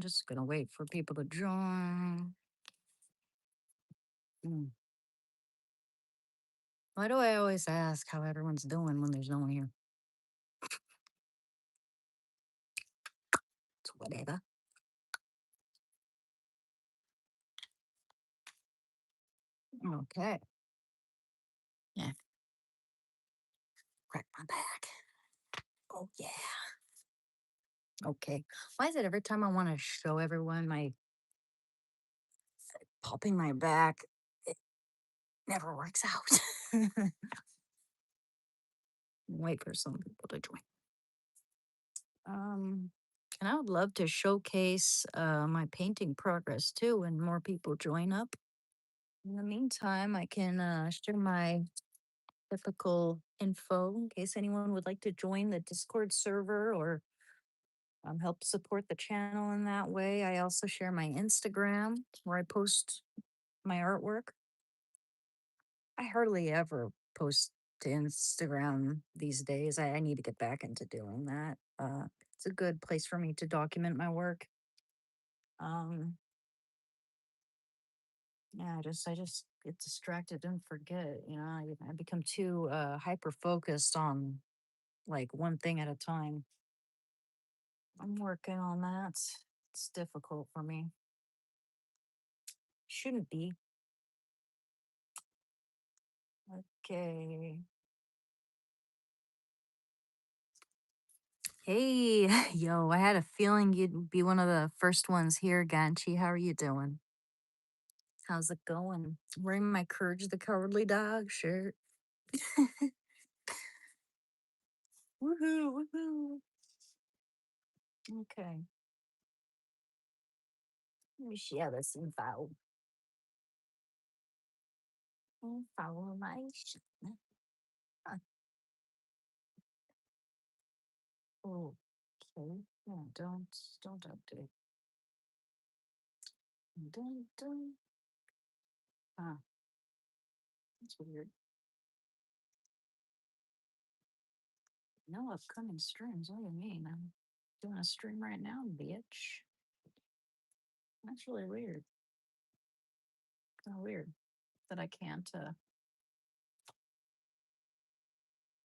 just gonna wait for people to join. Mm. Why do I always ask how everyone's doing when there's no one here? It's whatever. Okay. Yeah. Crack my back. Oh yeah. Okay. Why is it every time I want to show everyone my popping my back, it never works out? Wait for some people to join. Um, and I would love to showcase my painting progress too when more people join up. In the meantime, I can share my typical info in case anyone would like to join the Discord server or help support the channel in that way. I also share my Instagram where I post my artwork. I hardly ever post to Instagram these days. I need to get back into doing that. It's a good place for me to document my work. Um, yeah, I just get distracted and forget. I become too hyper focused on like one thing at a time. I'm working on that. It's difficult for me. Shouldn't be. Okay. Hey, yo, I had a feeling you'd be one of the first ones here, Ganchi. How are you doing? How's it going? Wearing my Courage the Cowardly Dog shirt. Woohoo, woohoo. Okay. Let me share this info. Information. Uh, Okay. Yeah, don't update. Dun, dun. Ah, that's weird. No upcoming streams. What do you mean? I'm doing a stream right now, bitch. That's really weird. Kind of weird that I can't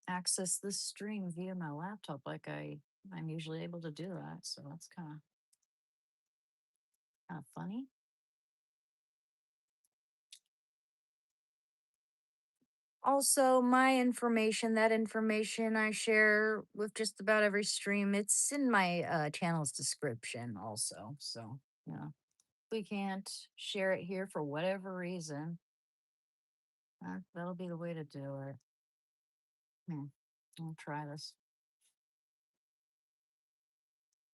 access this stream via my laptop like I'm usually able to do that. So that's kind of funny. Also, my information, that information I share with just about every stream, it's in my channel's description also. So, yeah, we can't share it here for whatever reason. That'll be the way to do it. Hmm. I'll try this.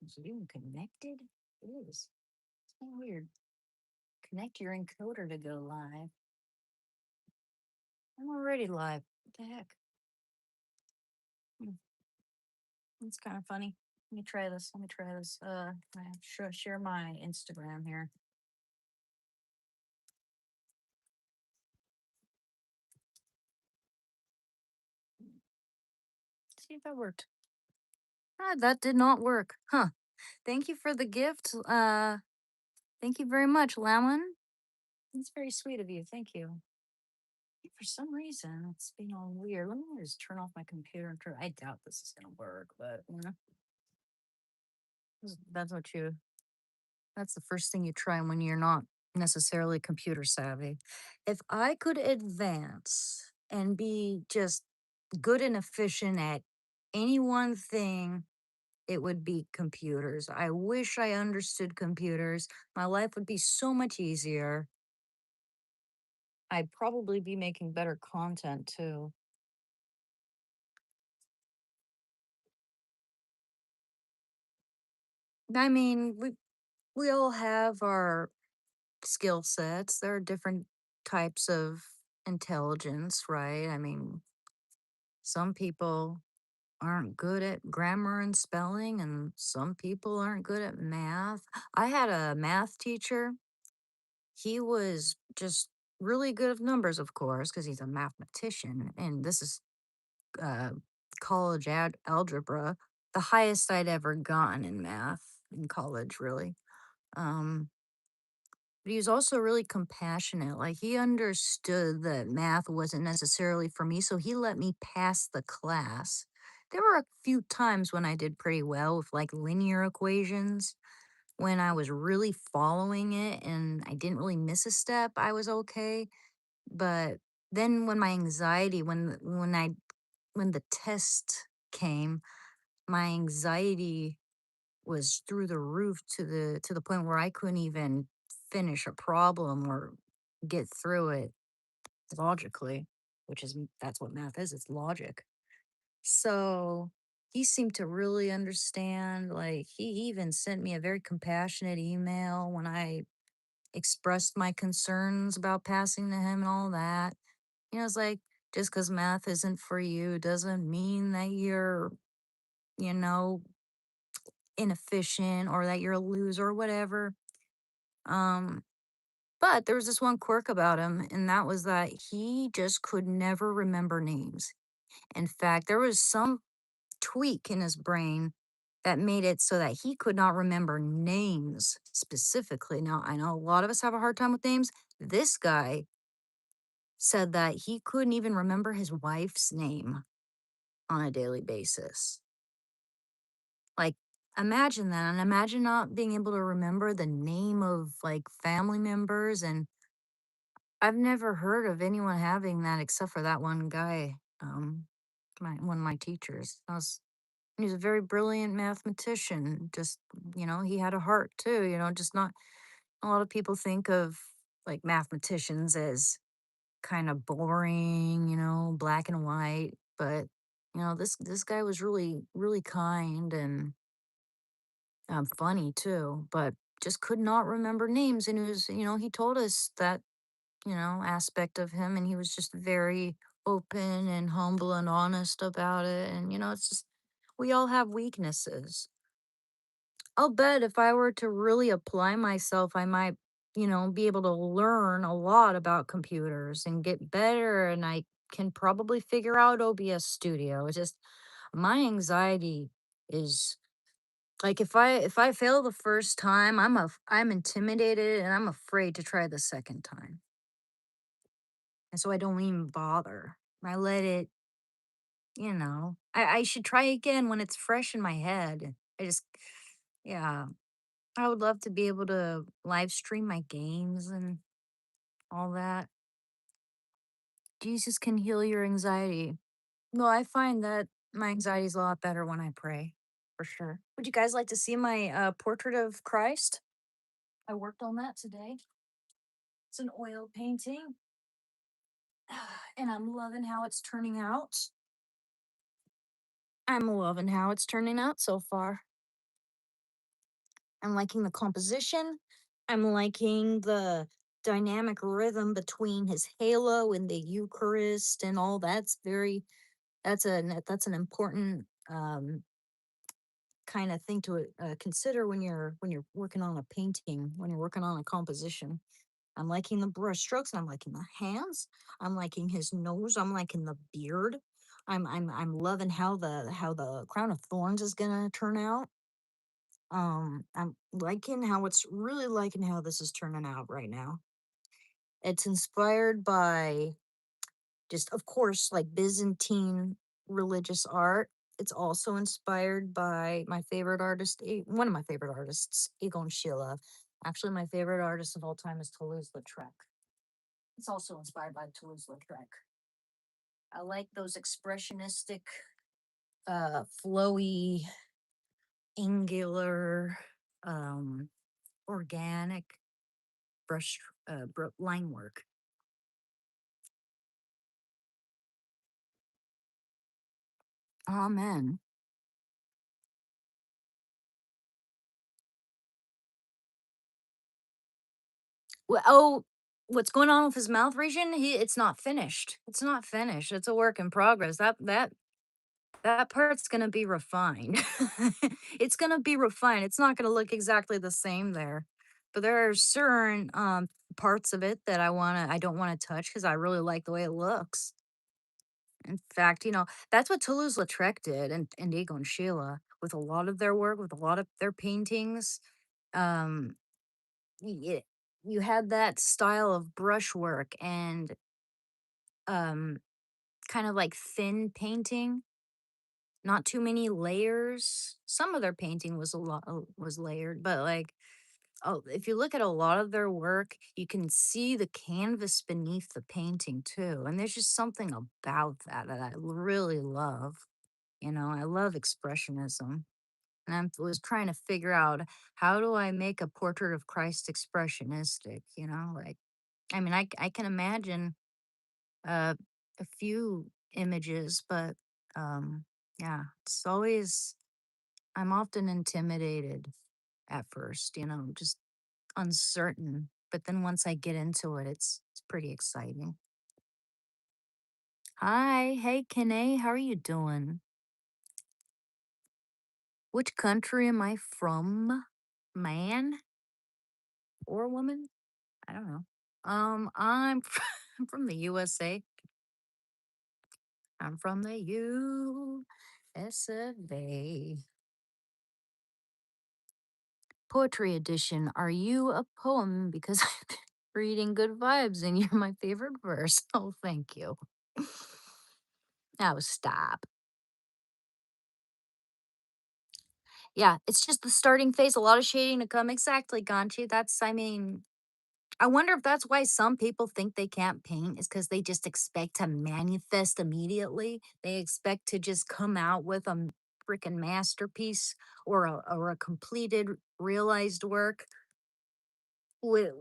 Is it even connected? It is. It's kind of weird. Connect your encoder to go live. I'm already live. What the heck? Hmm. That's kind of funny. Let me try this. Let me try this. Share my Instagram here. See if that worked. Ah, that did not work. Huh. Thank you for the gift. Thank you very much, Lemon. That's very sweet of you. Thank you. For some reason, it's being all weird. Let me just turn off my computer and turn. I doubt this is gonna work, but that's what you. That's the first thing you try when you're not necessarily computer savvy. If I could advance and be just good and efficient at any one thing, it would be computers. I wish I understood computers. My life would be so much easier. I'd probably be making better content too. I mean, we all have our skill sets. There are different types of intelligence, right? I mean, some people aren't good at grammar and spelling, and some people aren't good at math. I had a math teacher. He was just really good at numbers, of course, because he's a mathematician. And this is uh, college algebra, the highest I'd ever gotten in math in college, really. Um, but he was also really compassionate. Like he understood that math wasn't necessarily for me, so he let me pass the class. There were a few times when I did pretty well with like linear equations. When I was really following it and I didn't really miss a step, I was okay. But then when my anxiety, when the test came, my anxiety was through the roof to the point where I couldn't even finish a problem or get through it logically, which is that's what math is, it's logic. So he seemed to really understand. Like he even sent me a very compassionate email when I expressed my concerns about passing to him and all that. It's like just because math isn't for you doesn't mean that you're, you know, inefficient or that you're a loser or whatever. Um, but there was this one quirk about him, and that was that he just could never remember names. In fact, there was some tweak in his brain that made it so that he could not remember names specifically. Now, I know a lot of us have a hard time with names. This guy said that he couldn't even remember his wife's name on a daily basis. Like, imagine that, and imagine not being able to remember the name of, like, family members, and I've never heard of anyone having that except for that one guy, one of my teachers. He was a very brilliant mathematician, just, he had a heart too, just not a lot of people think of, like, mathematicians as kinda boring, black and white, but, this guy was really, really kind and funny too, but just could not remember names. And he told us that, aspect of him, and he was just very open and humble and honest about it. And, it's just, we all have weaknesses. I'll bet if I were to really apply myself, I might, be able to learn a lot about computers and get better. And I can probably figure out OBS Studio. It's just my anxiety is like if I fail the first time, I'm intimidated and I'm afraid to try the second time. And so I don't even bother. I let it, I should try again when it's fresh in my head. Yeah, I would love to be able to live stream my games and all that. Jesus can heal your anxiety. Well, I find that my anxiety is a lot better when I pray, for sure. Would you guys like to see my portrait of Christ? I worked on that today. It's an oil painting, and I'm loving how it's turning out. I'm loving how it's turning out so far. I'm liking the composition. I'm liking the dynamic rhythm between his halo and the Eucharist and all that's an important kind of thing to consider when you're working on a painting, when you're working on a composition. I'm liking the brush strokes. I'm liking the hands. I'm liking his nose. I'm liking the beard. I'm loving how the crown of thorns is gonna turn out. I'm liking how it's really liking how this is turning out right now. It's inspired by just, of course, like Byzantine religious art. It's also inspired by my favorite artist, one of my favorite artists, Egon Schiele. Actually, my favorite artist of all time is Toulouse-Lautrec. It's also inspired by Toulouse-Lautrec. I like those expressionistic, flowy, angular, um, organic brush line work. Amen. What's going on with his mouth region? It's not finished. It's not finished. It's a work in progress. That part's gonna be refined. It's gonna be refined. It's not gonna look exactly the same there, but there are certain parts of it that I don't want to touch because I really like the way it looks. In fact, that's what Toulouse-Lautrec did and Egon Schiele with a lot of their work, with a lot of their paintings. Um, y- you had that style of brushwork and um kind of like thin painting, not too many layers. Some of their painting was a lot was layered, but like, oh, if you look at a lot of their work, you can see the canvas beneath the painting too. And there's just something about that that I really love. You know, I love expressionism. And I was trying to figure out, how do I make a portrait of Christ expressionistic? You know, like, I mean, I can imagine uh, a few images, but yeah, it's always, I'm often intimidated at first, you know, just uncertain. But then once I get into it, it's pretty exciting. Hi, hey, Kene, how are you doing? Which country am I from? Man or woman? I don't know. I'm I'm from the USA. I'm from the USA. Poetry edition. Are you a poem? Because I've been reading good vibes and you're my favorite verse. Oh, thank you. Now stop. Yeah, it's just the starting phase. A lot of shading to come. Exactly, Ganchi. That's, I mean, I wonder if that's why some people think they can't paint, is because they just expect to manifest immediately. They expect to just come out with a freaking masterpiece or a completed realized work with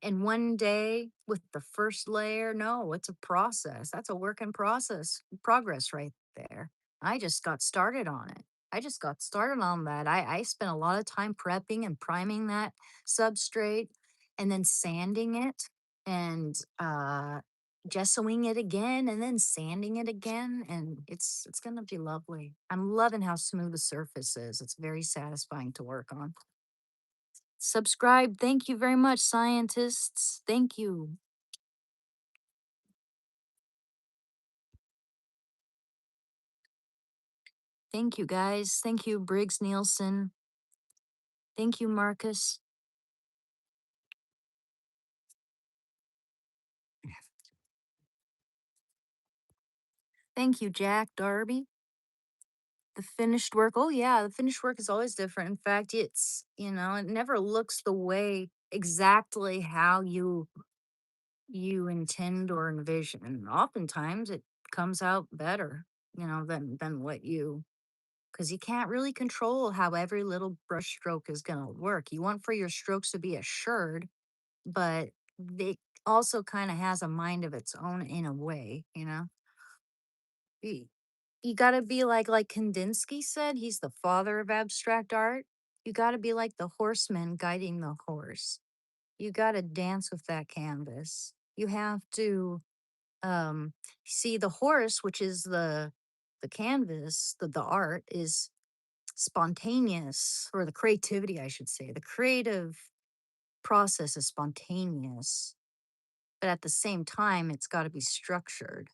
in one day with the first layer. No, it's a process. That's a work in process progress right there. I just got started on it. I just got started on that. I spent a lot of time prepping and priming that substrate and then sanding it and gessoing it again and then sanding it again, and it's gonna be lovely. I'm loving how smooth the surface is. It's very satisfying to work on. Subscribe. Thank you very much, scientists. Thank you. Thank you, guys. Thank you, Briggs Nielsen. Thank you, Marcus. Thank you, Jack Darby. The finished work. Oh, yeah, the finished work is always different. In fact, it's, you know, it never looks the way exactly how you intend or envision. And oftentimes it comes out better, you know, than what you, because you can't really control how every little brush stroke is going to work. You want for your strokes to be assured, but it also kind of has a mind of its own in a way, you know? Y- You got to be like Kandinsky said, he's the father of abstract art. You got to be like the horseman guiding the horse. You got to dance with that canvas. You have to see the horse, which is the canvas, the art is spontaneous, or the creativity, I should say. The creative process is spontaneous, but at the same time, it's got to be structured.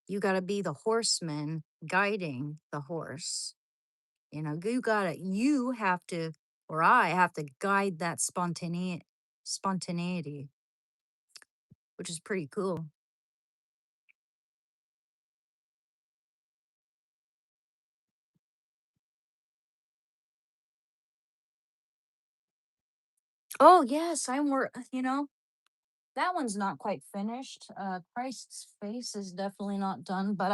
You got to be the horseman guiding the horse. You know, you have to, or I have to guide that spontaneity, which is pretty cool. Oh, yes, you know, that one's not quite finished. Christ's face is definitely not done, but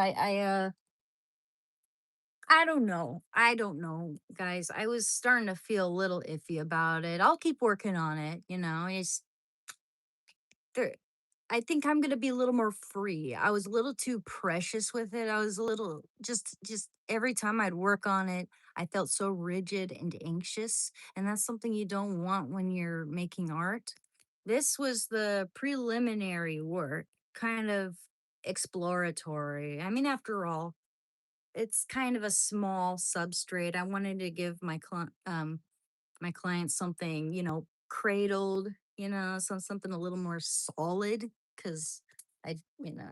I don't know. I don't know, guys. I was starting to feel a little iffy about it. I'll keep working on it, you know. It's there, I think I'm gonna be a little more free. I was a little too precious with it. I was a little just every time I'd work on it, I felt so rigid and anxious, and that's something you don't want when you're making art. This was the preliminary work, kind of exploratory. I mean, after all, it's kind of a small substrate. I wanted to give my clients something, you know, cradled, you know, something a little more solid, because you know,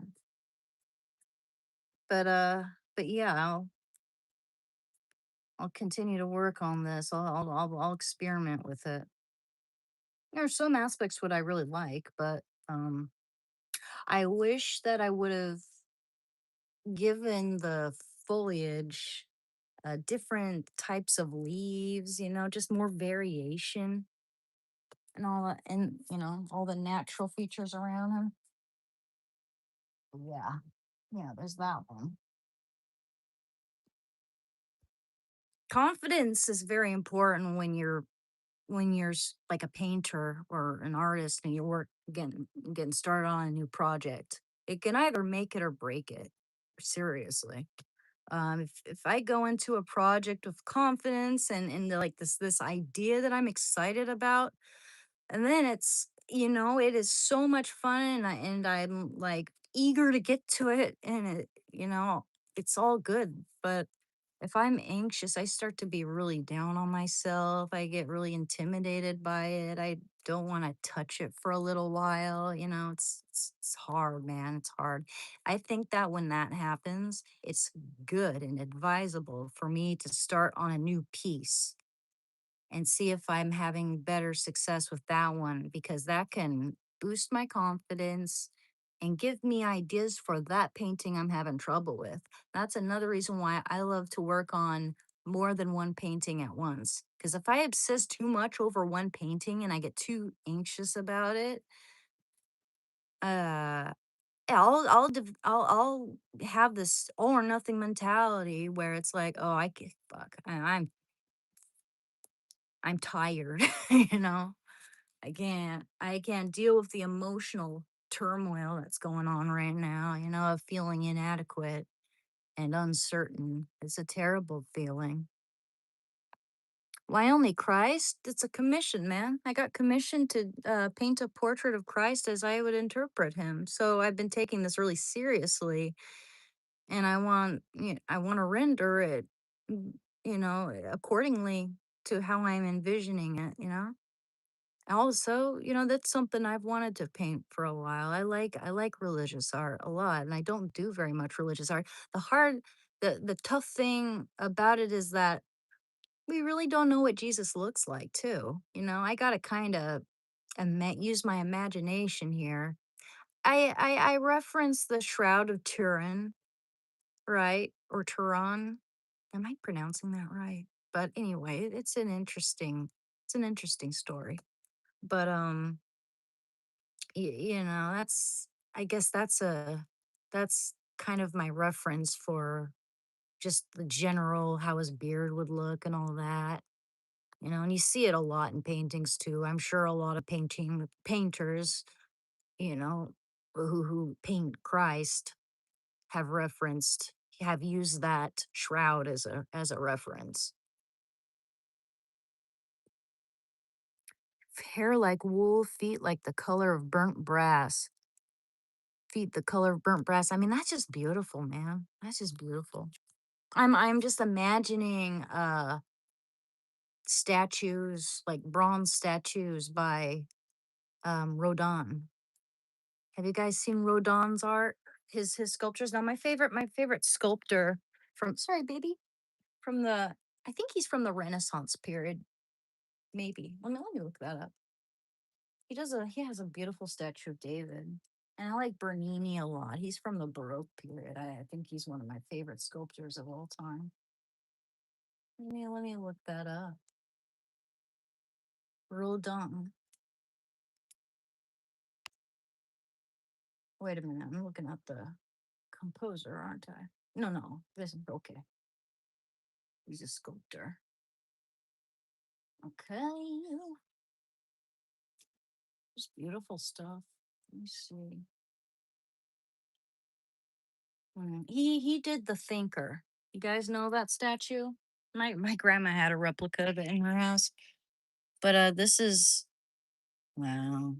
but but yeah, I'll continue to work on this. I'll experiment with it. There are some aspects what I really like, but um, I wish that I would have given the foliage different types of leaves, just more variation and all that, and all the natural features around him. Yeah, yeah, there's that one. Confidence is very important when you're like a painter or an artist and you're getting started on a new project. It can either make it or break it. Seriously. If I go into a project with confidence and like this idea that I'm excited about, and then it is so much fun, and I'm like eager to get to it, and it's all good. But if I'm anxious, I start to be really down on myself. I get really intimidated by it. I don't want to touch it for a little while. It's hard, man. It's hard. I think that when that happens, it's good and advisable for me to start on a new piece and see if I'm having better success with that one, because that can boost my confidence and give me ideas for that painting I'm having trouble with. That's another reason why I love to work on more than one painting at once. Because if I obsess too much over one painting and I get too anxious about it, uh, I'll have this all or nothing mentality where it's like, oh, I can fuck, I'm tired, you know. I can't deal with the emotional turmoil that's going on right now, of feeling inadequate and uncertain. It's a terrible feeling. Why only Christ? It's a commission, man. I got commissioned to paint a portrait of Christ as I would interpret him. So I've been taking this really seriously, and I want to render it, accordingly to how I'm envisioning it. Also, that's something I've wanted to paint for a while. I like religious art a lot, and I don't do very much religious art. The tough thing about it is that we really don't know what Jesus looks like, too. I gotta kind of use my imagination here. I reference the Shroud of Turin, right, or Turan. Am I pronouncing that right? But anyway, it's an interesting story. But I guess that's kind of my reference for just the general how his beard would look and all that. And you see it a lot in paintings too. I'm sure a lot of painters, you know, who paint Christ have used that shroud as a reference. Hair like wool, feet like the color of burnt brass. Feet the color of burnt brass. I mean, that's just beautiful, man. That's just beautiful. I'm just imagining statues, like bronze statues by Rodin. Have you guys seen Rodin's art? His sculptures? Now my favorite sculptor from sorry, baby. From the I think he's from the Renaissance period, maybe. Let me look that up. He has a beautiful statue of David. And I like Bernini a lot. He's from the Baroque period. I think he's one of my favorite sculptors of all time. Let me look that up. Rodin. Wait a minute. I'm looking at the composer, aren't I? No, no. This is okay. He's a sculptor. Okay. Just beautiful stuff. Let me see. He did the Thinker. You guys know that statue? My grandma had a replica of it in her house. But this is wow.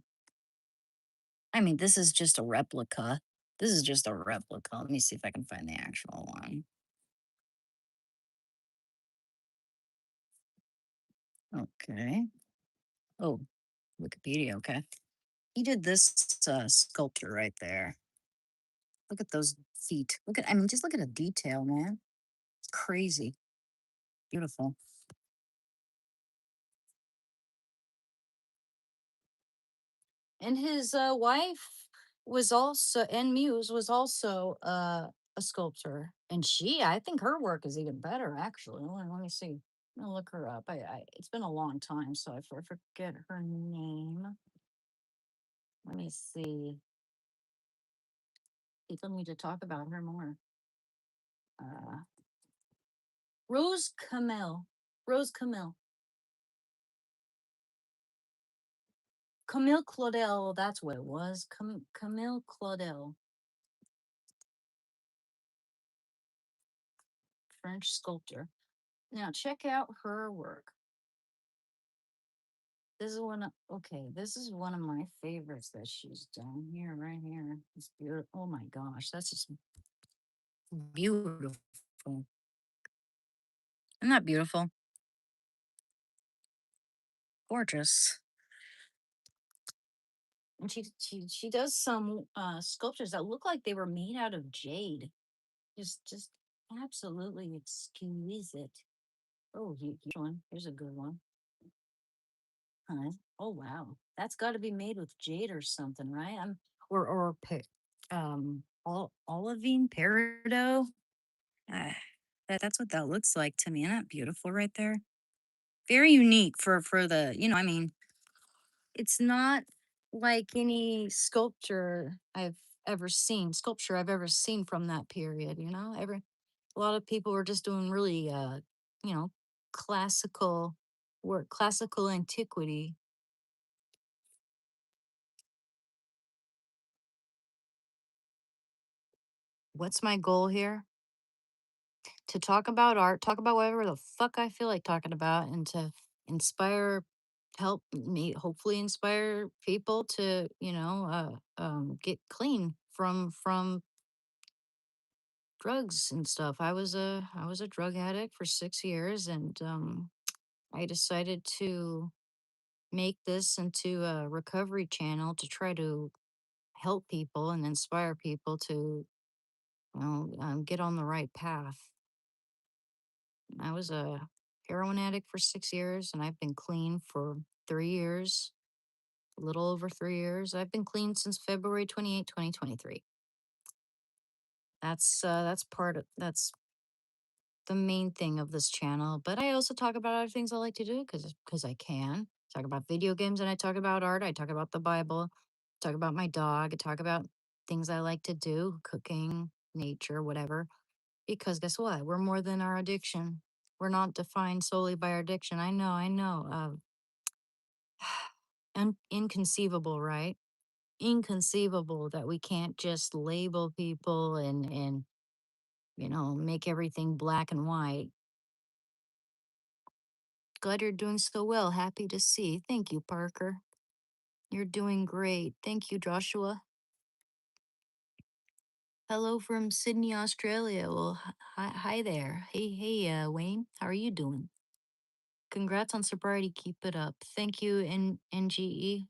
I mean, this is just a replica. This is just a replica. Let me see if I can find the actual one. Okay. Oh, Wikipedia. Okay. He did this sculpture right there. Look at those feet. I mean, just look at the detail, man. It's crazy. Beautiful. And his wife was also, and Muse was also a sculptor. And she, I think her work is even better, actually. Let me see. I'm gonna look her up. It's been a long time, so I forget her name. Let me see. He told me to talk about her more. Uh, Rose Camille. Rose Camille. Camille Claudel. That's what it was. Camille Claudel, French sculptor. Now check out her work. This is one of, okay, this is one of my favorites that she's done here, right here. It's beautiful. Oh my gosh, that's just beautiful. Isn't that beautiful? Gorgeous. And she does some sculptures that look like they were made out of jade. Just absolutely exquisite. Oh, here's one. Here's a good one. Huh? Oh wow, that's got to be made with jade or something, right? Olivine peridot. Uh, that's what that looks like to me. Isn't that beautiful right there? Very unique for the, I mean, it's not like any sculpture I've ever seen from that period, a lot of people were just doing really you know, classical work, classical antiquity. What's my goal here? To talk about art, talk about whatever the fuck I feel like talking about, and to inspire, help me, hopefully inspire people to, get clean from drugs and stuff. I was a drug addict for 6 years, and I decided to make this into a recovery channel to try to help people and inspire people to, get on the right path. I was a heroin addict for 6 years, and I've been clean for 3 years, a little over 3 years. I've been clean since February 28, 2023. That's the main thing of this channel. But I also talk about other things I like to do because I can. Talk about video games, and I talk about art. I talk about the Bible. Talk about my dog. I talk about things I like to do, cooking, nature, whatever. Because guess what? We're more than our addiction. We're not defined solely by our addiction. I know. Inconceivable, right? Inconceivable that we can't just label people and make everything black and white. Glad you're doing so well. Happy to see. Thank you, Parker. You're doing great. Thank you, Joshua. Hello from Sydney, Australia. Well, hi there. Hey, Wayne. How are you doing? Congrats on sobriety. Keep it up. Thank you, NGE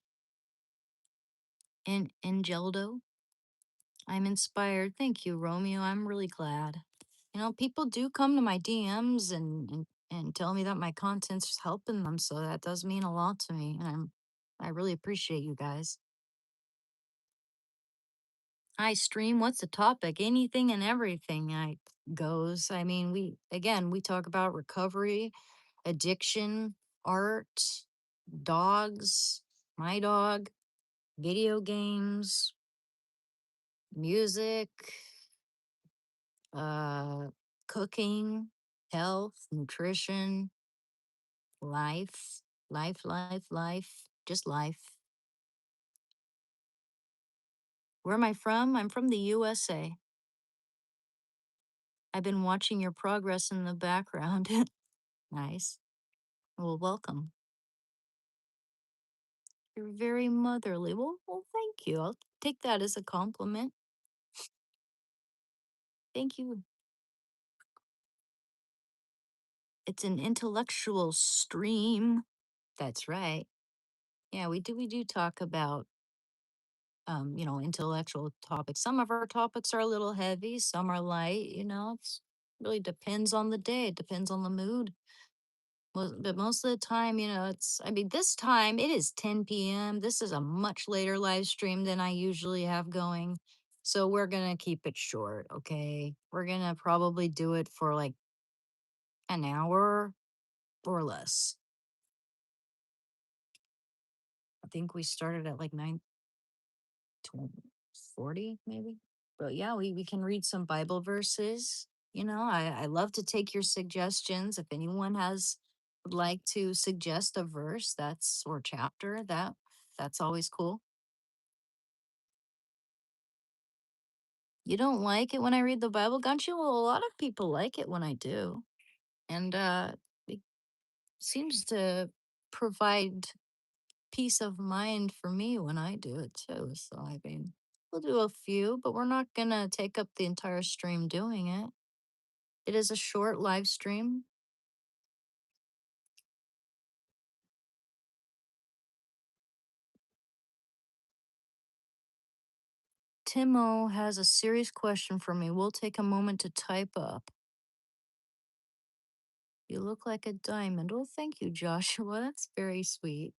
and Angeldo. I'm inspired. Thank you, Romeo. I'm really glad. People do come to my DMs and tell me that my content's helping them, so that does mean a lot to me, and I really appreciate you guys. Hi, stream. What's the topic? Anything and everything I goes. I mean, we talk about recovery, addiction, art, dogs, my dog, video games, music, uh, cooking, health, nutrition, life, life, just life. Where am I from? I'm from the USA. I've been watching your progress in the background. Nice. Well, welcome. You're very motherly. Well, thank you. I'll take that as a compliment. Thank you. It's an intellectual stream. That's right. Yeah, we do talk about intellectual topics. Some of our topics are a little heavy, some are light, it's really depends on the day, it depends on the mood. But most of the time, I mean, this time it is 10 p.m. This is a much later live stream than I usually have going. So we're going to keep it short, okay? We're going to probably do it for like an hour or less. I think we started at like 9:40 maybe. But yeah, we can read some Bible verses. I love to take your suggestions. If anyone would like to suggest a verse or chapter, that's always cool. You don't like it when I read the Bible, don't you? Well, a lot of people like it when I do. And it seems to provide peace of mind for me when I do it too. So, I mean, we'll do a few, but we're not going to take up the entire stream doing it. It is a short live stream. Timo has a serious question for me. We'll take a moment to type up. You look like a diamond. Oh, thank you, Joshua. That's very sweet.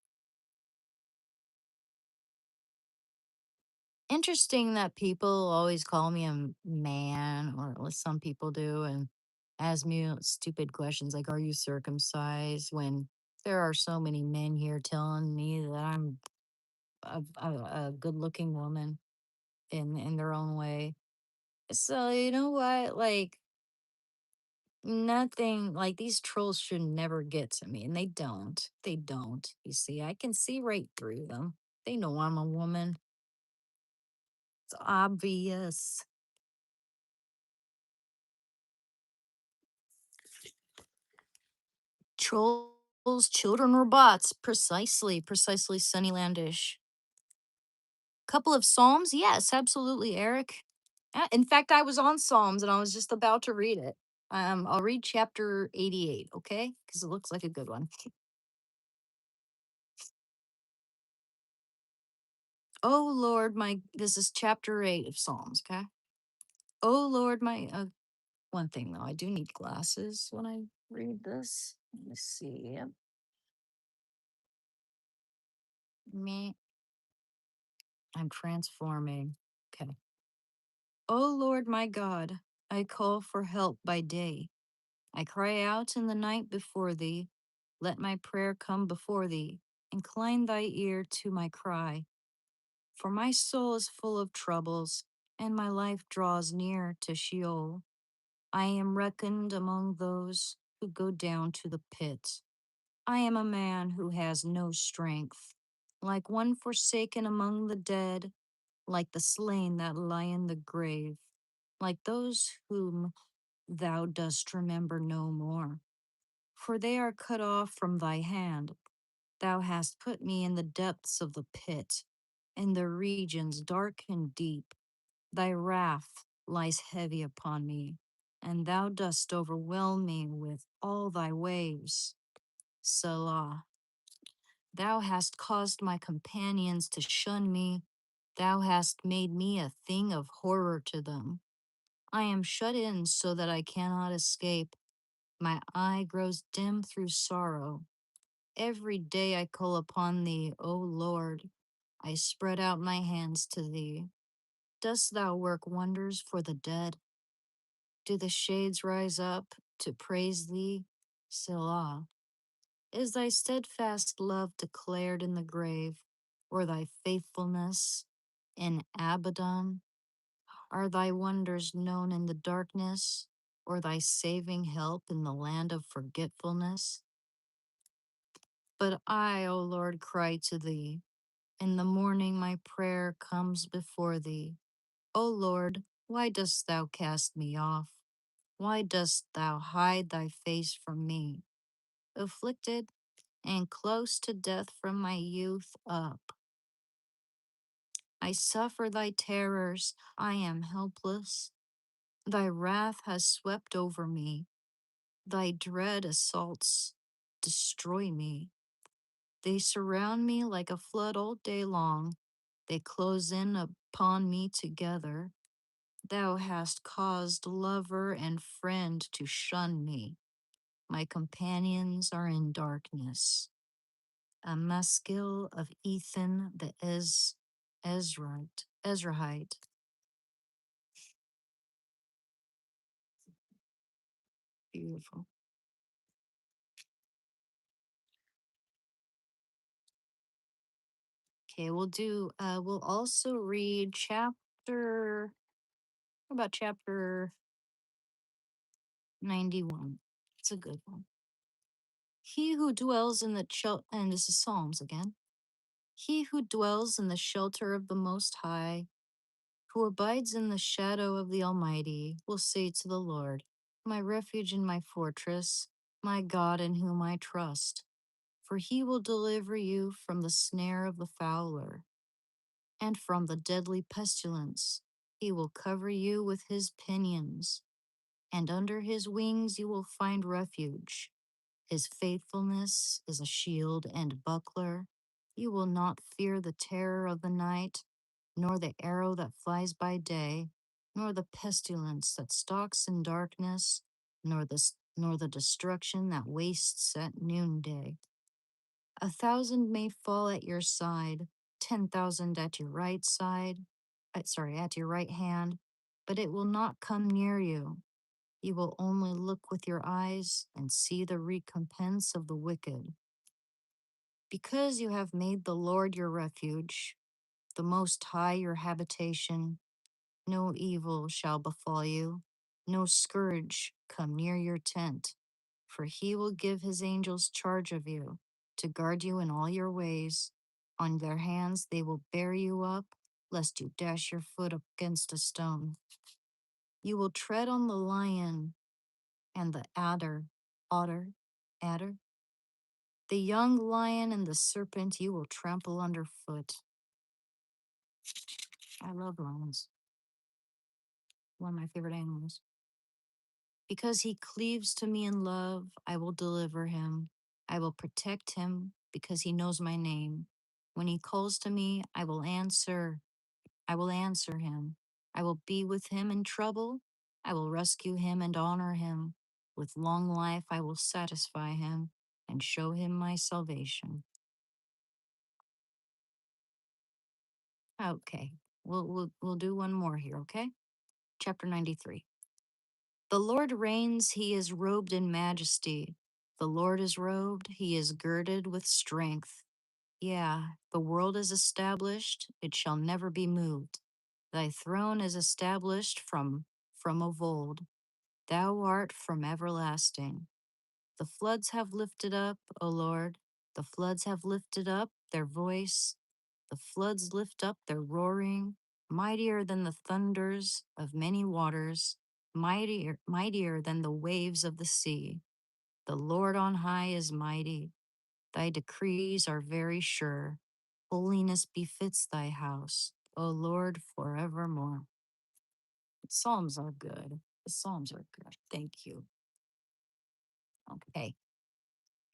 Interesting that people always call me a man, or at least some people do, and ask me stupid questions like, "Are you circumcised?" When there are so many men here telling me that I'm a good-looking woman in their own way. So you know what? Like nothing. Like these trolls should never get to me, and they don't. They don't. You see, I can see right through them. They know I'm a woman. It's obvious. Trolls, children, or bots? Precisely, Sunnylandish. Couple of Psalms? Yes, absolutely, Eric. In fact, I was on Psalms and I was just about to read it. I'll read chapter 88, okay? Because it looks like a good one. Oh Lord, this is chapter 8 of Psalms, okay? Oh Lord, one thing though, I do need glasses when I read this. Let me see. Yep. Me, I'm transforming. Okay. O Lord my God, I call for help by day. I cry out in the night before thee. Let my prayer come before thee. Incline thy ear to my cry. For my soul is full of troubles, and my life draws near to Sheol. I am reckoned among those who go down to the pit. I am a man who has no strength, like one forsaken among the dead, like the slain that lie in the grave, like those whom thou dost remember no more. For they are cut off from thy hand. Thou hast put me in the depths of the pit, in the regions dark and deep. Thy wrath lies heavy upon me, and thou dost overwhelm me with all thy waves. Selah. Thou hast caused my companions to shun me. Thou hast made me a thing of horror to them. I am shut in so that I cannot escape. My eye grows dim through sorrow. Every day I call upon thee, O Lord. I spread out my hands to thee. Dost thou work wonders for the dead? Do the shades rise up to praise thee? Selah. Is thy steadfast love declared in the grave, or thy faithfulness in Abaddon? Are thy wonders known in the darkness, or thy saving help in the land of forgetfulness? But I, O Lord, cry to thee. In the morning my prayer comes before thee. O Lord, why dost thou cast me off? Why dost thou hide thy face from me? Afflicted and close to death from my youth up. I suffer thy terrors, I am helpless. Thy wrath has swept over me. Thy dread assaults destroy me. They surround me like a flood all day long. They close in upon me together. Thou hast caused lover and friend to shun me. My companions are in darkness. A maskil of Ethan the Ezrahite. Beautiful. Okay, we'll also read how about chapter 91. It's a good one. He who dwells in the and this is Psalms again. He who dwells in the shelter of the Most High, who abides in the shadow of the Almighty, will say to the Lord, my refuge and my fortress, my God in whom I trust. For he will deliver you from the snare of the fowler and from the deadly pestilence. He will cover you with his pinions, and under his wings you will find refuge. His faithfulness is a shield and buckler. You will not fear the terror of the night, nor the arrow that flies by day, nor the pestilence that stalks in darkness, nor the destruction that wastes at noonday. 1,000 may fall at your side, 10,000 at your right side, at your right hand, but it will not come near you. You will only look with your eyes and see the recompense of the wicked. Because you have made the Lord your refuge, the Most High your habitation, no evil shall befall you, no scourge come near your tent, for he will give his angels charge of you, to guard you in all your ways. On their hands they will bear you up, lest you dash your foot against a stone. You will tread on the lion and the adder, the young lion and the serpent you will trample underfoot. I love lions, one of my favorite animals. Because he cleaves to me in love, I will deliver him. I will protect him because he knows my name. When he calls to me, I will answer. I will answer him. I will be with him in trouble. I will rescue him and honor him. With long life, I will satisfy him and show him my salvation. Okay, we'll do one more here, okay? Chapter 93. The Lord reigns, he is robed in majesty. The Lord is robed, he is girded with strength. Yeah, the world is established, it shall never be moved. Thy throne is established from of old. Thou art from everlasting. The floods have lifted up, O Lord, the floods have lifted up their voice. The floods lift up their roaring, mightier than the thunders of many waters, mightier than the waves of the sea. The Lord on high is mighty. Thy decrees are very sure. Holiness befits thy house, O Lord, forevermore. Psalms are good. The Psalms are good. Thank you. Okay.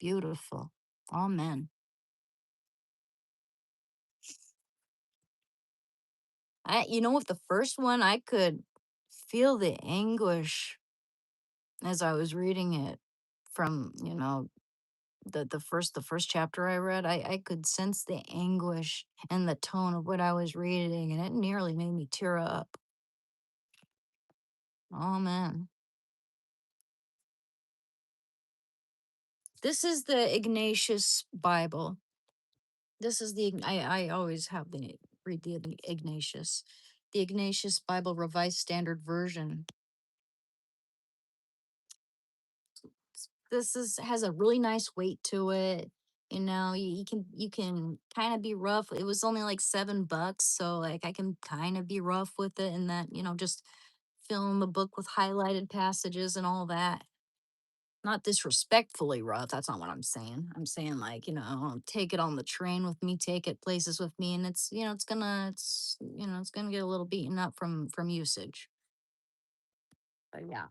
Beautiful. Amen. With the first one, I could feel the anguish as I was reading it from, the first chapter I read. I could sense the anguish and the tone of what I was reading, and it nearly made me tear up. Oh man. This is the Ignatius Bible. This is I always have the read the Ignatius. The Ignatius Bible Revised Standard Version. This is has a really nice weight to it. You can kind of be rough. It was only like $7, so like I can kind of be rough with it, and that just fill in the book with highlighted passages and all that. Not disrespectfully rough. That's not what I'm saying. I'm saying like take it on the train with me, take it places with me, and it's gonna get a little beaten up from usage. But yeah.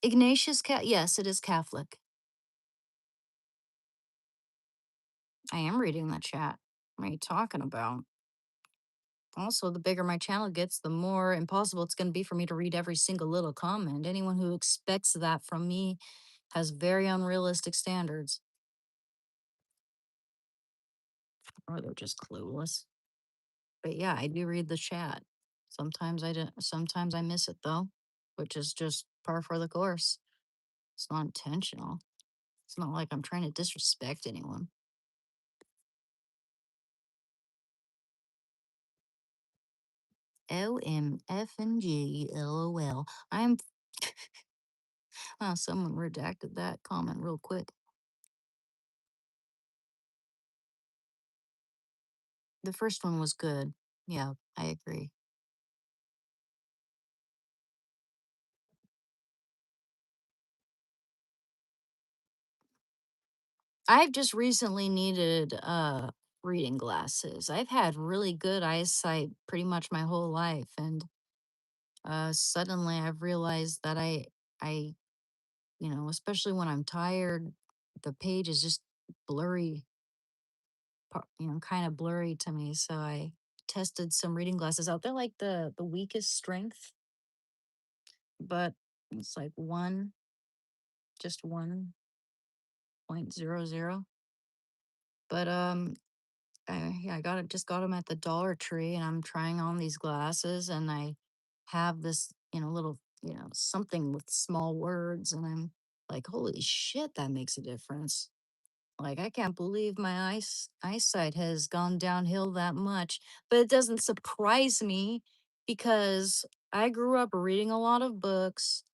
Ignatius, yes, it is Catholic. I am reading the chat. What are you talking about? Also, the bigger my channel gets, the more impossible it's going to be for me to read every single little comment. Anyone who expects that from me has very unrealistic standards, or they're just clueless. But yeah, I do read the chat. Sometimes I don't, sometimes I miss it though, which is just par for the course. It's not intentional. It's not like I'm trying to disrespect anyone. OMF and G, LOL. I'm. Someone redacted that comment real quick. The first one was good. Yeah, I agree. I've just recently needed reading glasses. I've had really good eyesight pretty much my whole life, and suddenly I've realized that I, especially when I'm tired, the page is just blurry, kind of blurry to me. So I tested some reading glasses out. They're like the weakest strength, but it's like just 1.00. But yeah, I got it. Just got them at the Dollar Tree, and I'm trying on these glasses, and I have this, little, something with small words, and I'm like, holy shit, that makes a difference. Like, I can't believe my eyesight has gone downhill that much. But it doesn't surprise me because I grew up reading a lot of books.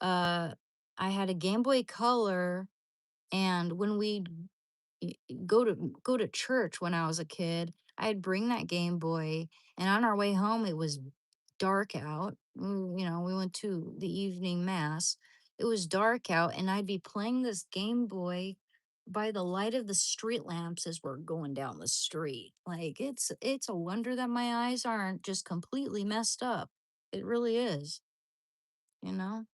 Uh, I had a Game Boy Color, and when we y- go to church when I was a kid, I'd bring that Game Boy, and on our way home, it was dark out. We went to the evening mass. It was dark out, and I'd be playing this Game Boy by the light of the street lamps as we're going down the street. Like it's a wonder that my eyes aren't just completely messed up. It really is, you know.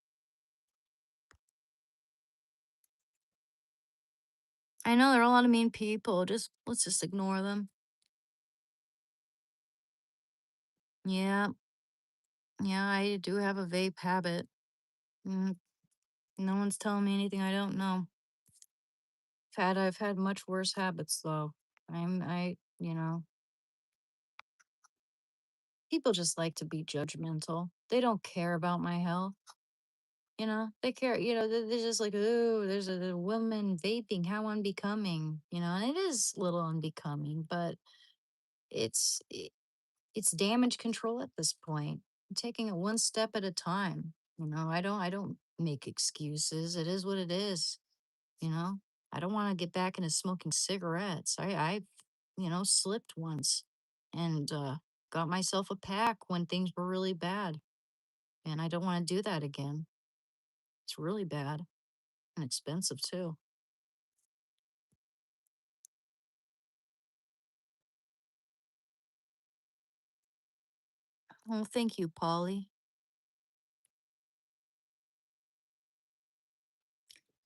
I know there are a lot of mean people. Just let's just ignore them. Yeah, yeah, I do have a vape habit. Mm, no one's telling me anything I don't know. I've had much worse habits though. People just like to be judgmental. They don't care about my health. They care, they're just like, oh, there's a woman vaping, how unbecoming, and it is a little unbecoming, but it's i- it's damage control at this point. I'm taking it one step at a time. I don't make excuses. It is what it is. You know, I don't want to get back into smoking cigarettes. I slipped once and got myself a pack when things were really bad. And I don't want to do that again. It's really bad and expensive too. Oh, thank you, Polly.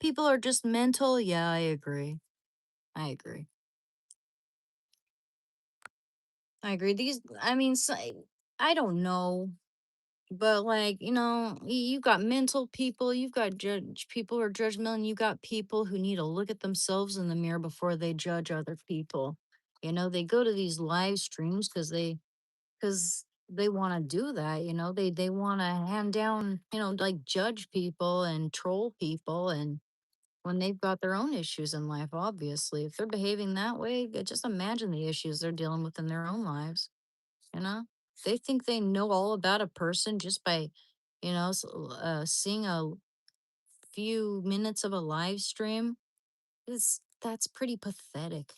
People are just mental. Yeah, I agree. I agree. I agree. I mean, I don't know. But like, you got mental people, you've got judge people who are judgmental, and you got people who need to look at themselves in the mirror before they judge other people. They go to these live streams because they want to do that. They want to hand down, like judge people and troll people, and when they've got their own issues in life, obviously, if they're behaving that way, just imagine the issues they're dealing with in their own lives. You know, they think they know all about a person just by, seeing a few minutes of a live stream. That's pretty pathetic.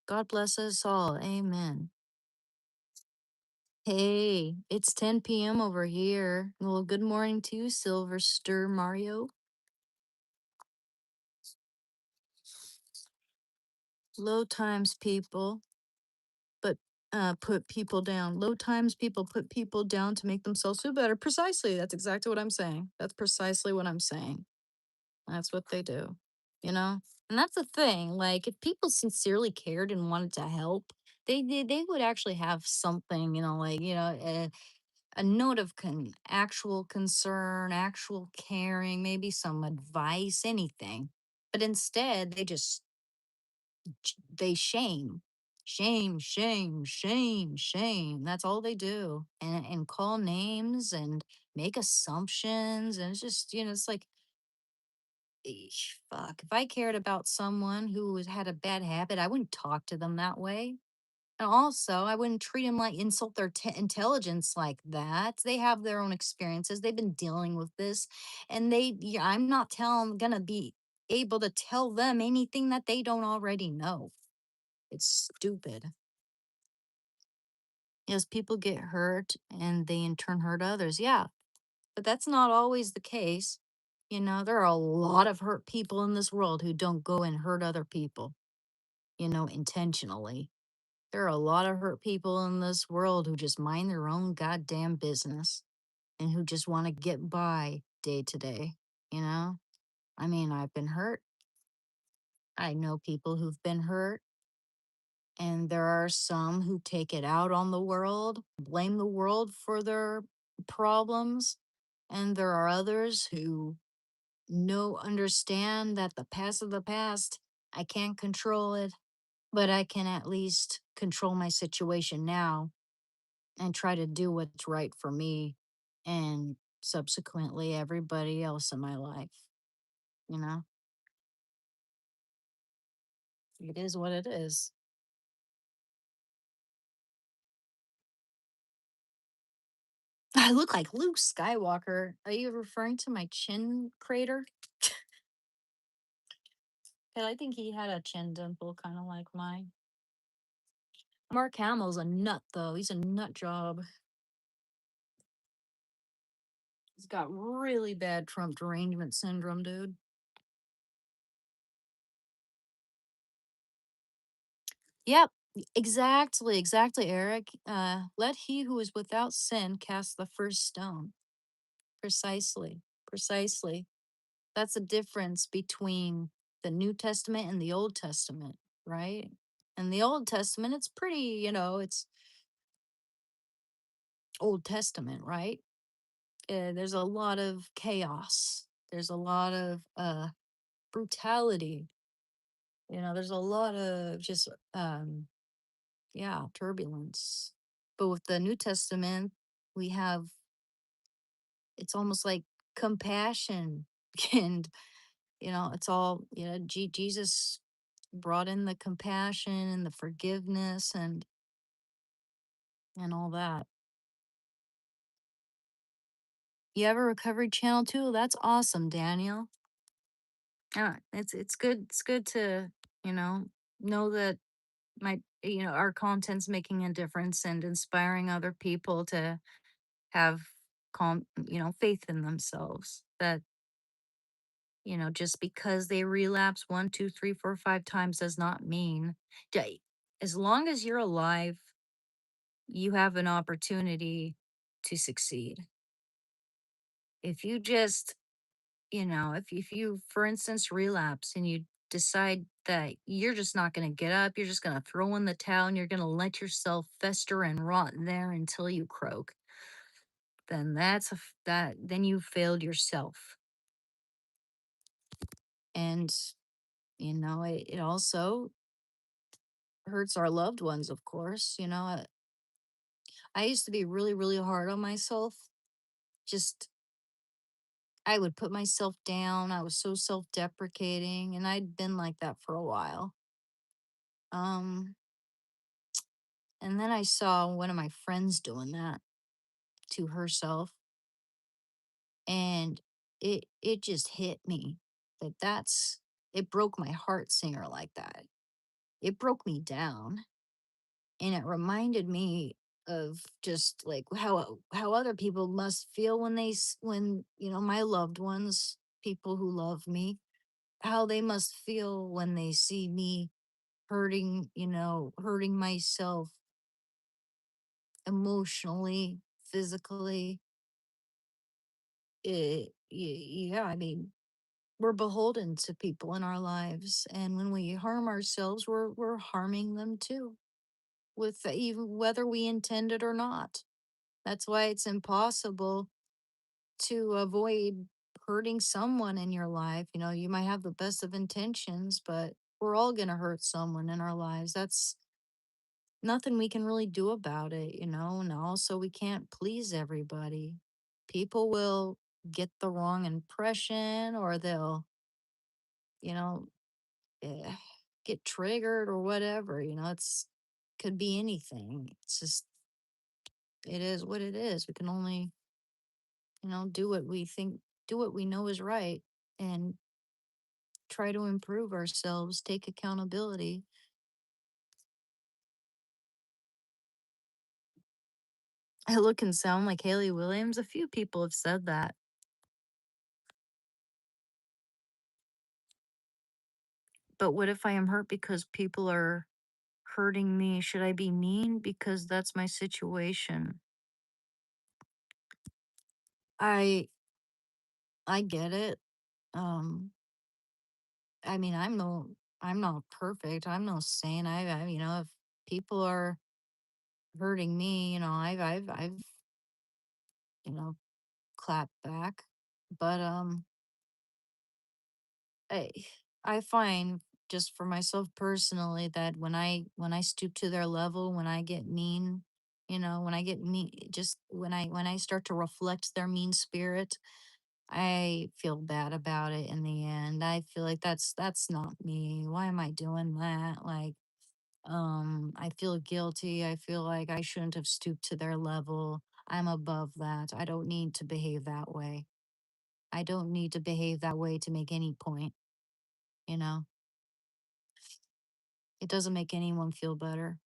God bless us all. Amen. Hey, it's 10 p.m. over here. Well, good morning to you, Silverster Mario. Low times, people, but put people down. Low times, people put people down to make themselves feel better. Precisely. That's exactly what I'm saying. That's precisely what I'm saying. That's what they do, you know? And that's the thing. Like, if people sincerely cared and wanted to help, They would actually have something, like, a note of actual concern, actual caring, maybe some advice, anything. But instead, they shame. Shame, shame, shame, shame. That's all they do. And call names and make assumptions. And it's just, it's like, fuck. If I cared about someone who had a bad habit, I wouldn't talk to them that way. And also, I wouldn't treat them like insult their intelligence like that. They have their own experiences. They've been dealing with this, and yeah, I'm not gonna be able to tell them anything that they don't already know. It's stupid. Yes, people get hurt and they in turn hurt others. Yeah, but that's not always the case. There are a lot of hurt people in this world who don't go and hurt other people, intentionally. There are a lot of hurt people in this world who just mind their own goddamn business and who just want to get by day to day, you know? I mean, I've been hurt. I know people who've been hurt. And there are some who take it out on the world, blame the world for their problems. And there are others who understand that the past of the past, I can't control it, but I can at least control my situation now and try to do what's right for me and subsequently everybody else in my life. You know, it is what it is. I look like Luke Skywalker. Are you referring to my chin crater? 'Cause I think he had a chin dimple kind of like mine. Mark Hamill's a nut, though. He's a nut job. He's got really bad Trump derangement syndrome, dude. Yep, exactly, exactly, Eric. Let he who is without sin cast the first stone. Precisely, precisely. That's a difference between the New Testament and the Old Testament, right? In the Old Testament, it's pretty, it's Old Testament, right? There's a lot of chaos. There's a lot of brutality. There's a lot of just yeah, turbulence. But with the New Testament, we have it's almost like compassion and it's all Jesus brought in the compassion and the forgiveness and all that. You have a recovery channel too? That's awesome, Daniel. Yeah, it's good. It's good to know that our content's making a difference and inspiring other people to have faith in themselves. That just because they relapse one, two, three, four, 5 times does not mean. Day. As long as you're alive, you have an opportunity to succeed. If you just, if you, for instance, relapse and you decide that you're just not going to get up, you're just going to throw in the towel and you're going to let yourself fester and rot there until you croak, then then you failed yourself. And, it also hurts our loved ones, of course. I used to be really, really hard on myself. Just I would put myself down. I was so self-deprecating, and I'd been like that for a while. Um, and then I saw one of my friends doing that to herself, and it just hit me it broke my heart seeing her like that. It broke me down, and it reminded me of just like how other people must feel when when my loved ones, people who love me, how they must feel when they see me hurting myself emotionally, physically. Yeah, I mean, we're beholden to people in our lives, and when we harm ourselves, we're harming them too. with even whether we intend it or not. That's why it's impossible to avoid hurting someone in your life. You know, you might have the best of intentions, but we're all going to hurt someone in our lives. That's nothing we can really do about it, you know, and also we can't please everybody. People will get the wrong impression or they'll, you know, eh, get triggered or whatever, you know, it's could be anything. It's just it is what it is. We can only, you know, do what we know is right and try to improve ourselves, take accountability. I look and sound like Haley Williams. A few people have said that. But what if I am hurt because people are hurting me? Should I be mean because that's my situation? I I get it. Um I mean, I'm not perfect. I'm no saint. You know, if people are hurting me, you know, I've you know, clapped back. But I I find just for myself personally that when I stoop to their level, when I get mean, you know, when I get mean, just when I start to reflect their mean spirit, I feel bad about it in the end. I feel like that's not me. Why am I doing that? Like, I feel guilty. I feel like I shouldn't have stooped to their level. I'm above that. I don't need to behave that way. I don't need to behave that way to make any point, you know? It doesn't make anyone feel better.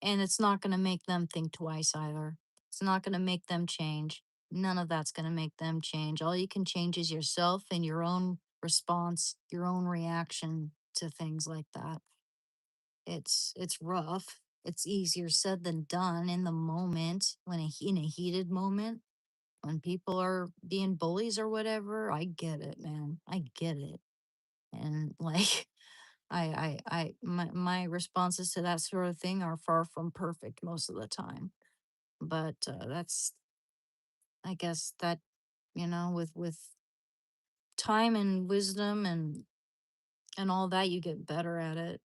And it's not going to make them think twice either. It's not going to make them change. None of that's going to make them change. All you can change is yourself and your own response, your own reaction to things like that. It's rough. It's easier said than done in the moment in a heated moment when people are being bullies or whatever. I get it, man. I get it. And like my responses to that sort of thing are far from perfect most of the time. But that's, I guess that, you know, with time and wisdom and all that, you get better at it.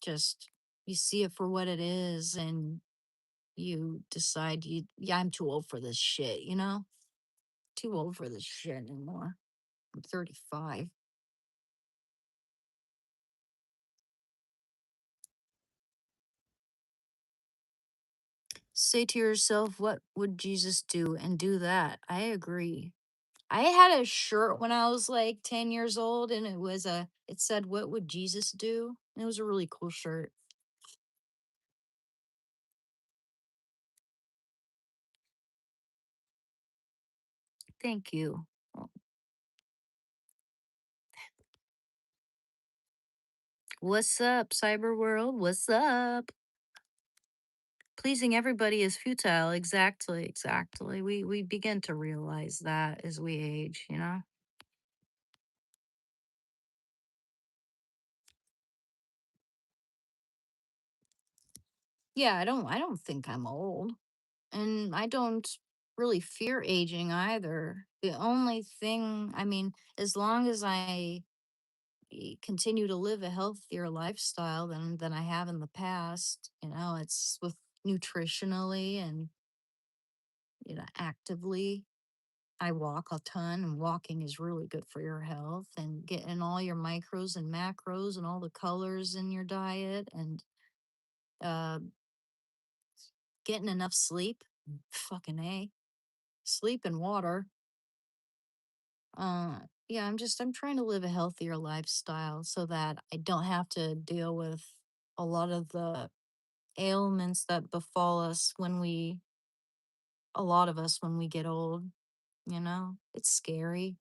Just you see it for what it is, and you decide yeah, I'm too old for this shit. You know, too old for this shit anymore. I'm 35. Say to yourself, what would Jesus do, and do that. I agree. I had a shirt when I was like 10 years old and it said what would Jesus do? And it was a really cool shirt. Thank you. Oh, what's up, cyber world? What's up? Pleasing everybody is futile. Exactly, exactly. We begin to realize that as we age, you know? Yeah, I don't think I'm old. And I don't really fear aging either. The only thing, I mean, as long as I continue to live a healthier lifestyle than I have in the past. You know, it's with nutritionally and you know actively. I walk a ton, and walking is really good for your health and getting all your micros and macros and all the colors in your diet and uh, getting enough sleep. Fucking a sleep and water. Uh, yeah, I'm trying to live a healthier lifestyle so that I don't have to deal with a lot of the ailments that befall us a lot of us when we get old, you know? It's scary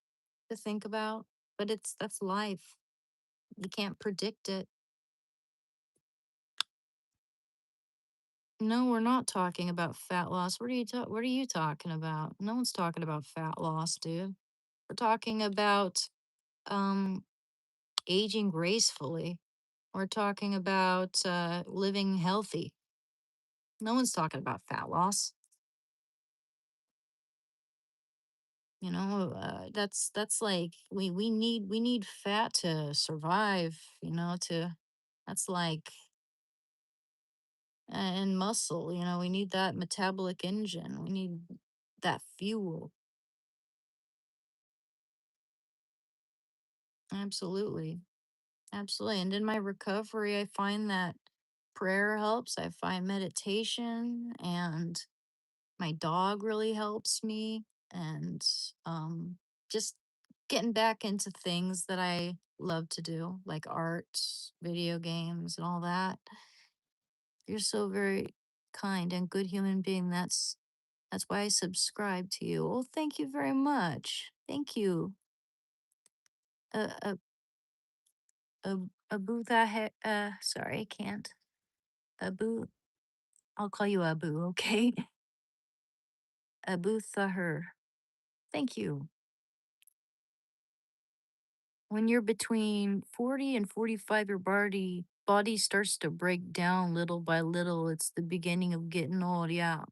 to think about, but that's life. You can't predict it. No, we're not talking about fat loss. What are you talking about? No one's talking about fat loss, dude. We're talking about um aging gracefully. We're talking about living healthy. No one's talking about fat loss. That's like we need fat to survive. To that's like and muscle. We need that metabolic engine. We need that fuel. Absolutely. Absolutely. And in my recovery, I find that prayer helps. I find meditation and my dog really helps me. And just getting back into things that I love to do, like art, video games, and all that. You're so very kind and good human being. That's why I subscribe to you. Well, thank you very much. Thank you. Uh, Abu Dhahe, sorry, I can't. Abu, I'll call you Abu, okay? Abu Thahir. Thank you. When you're between 40 and 45, your body starts to break down little by little. It's the beginning of getting old, yeah.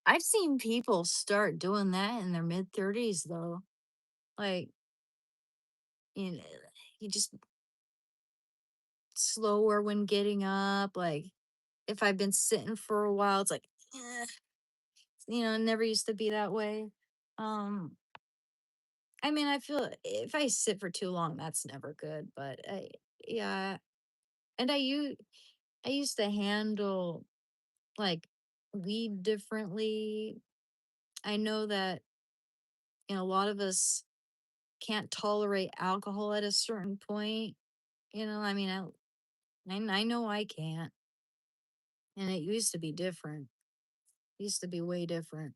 I've seen people start doing that in their mid 30s though. Like, you know, you just slower when getting up. Like, if I've been sitting for a while, it's like, eh, it never used to be that way. Um, I mean, I feel if I sit for too long, that's never good. But yeah, and I used to handle like weed differently. I know that a lot of us can't tolerate alcohol at a certain point. I mean, I know I can't, and it used to be different. It used to be way different.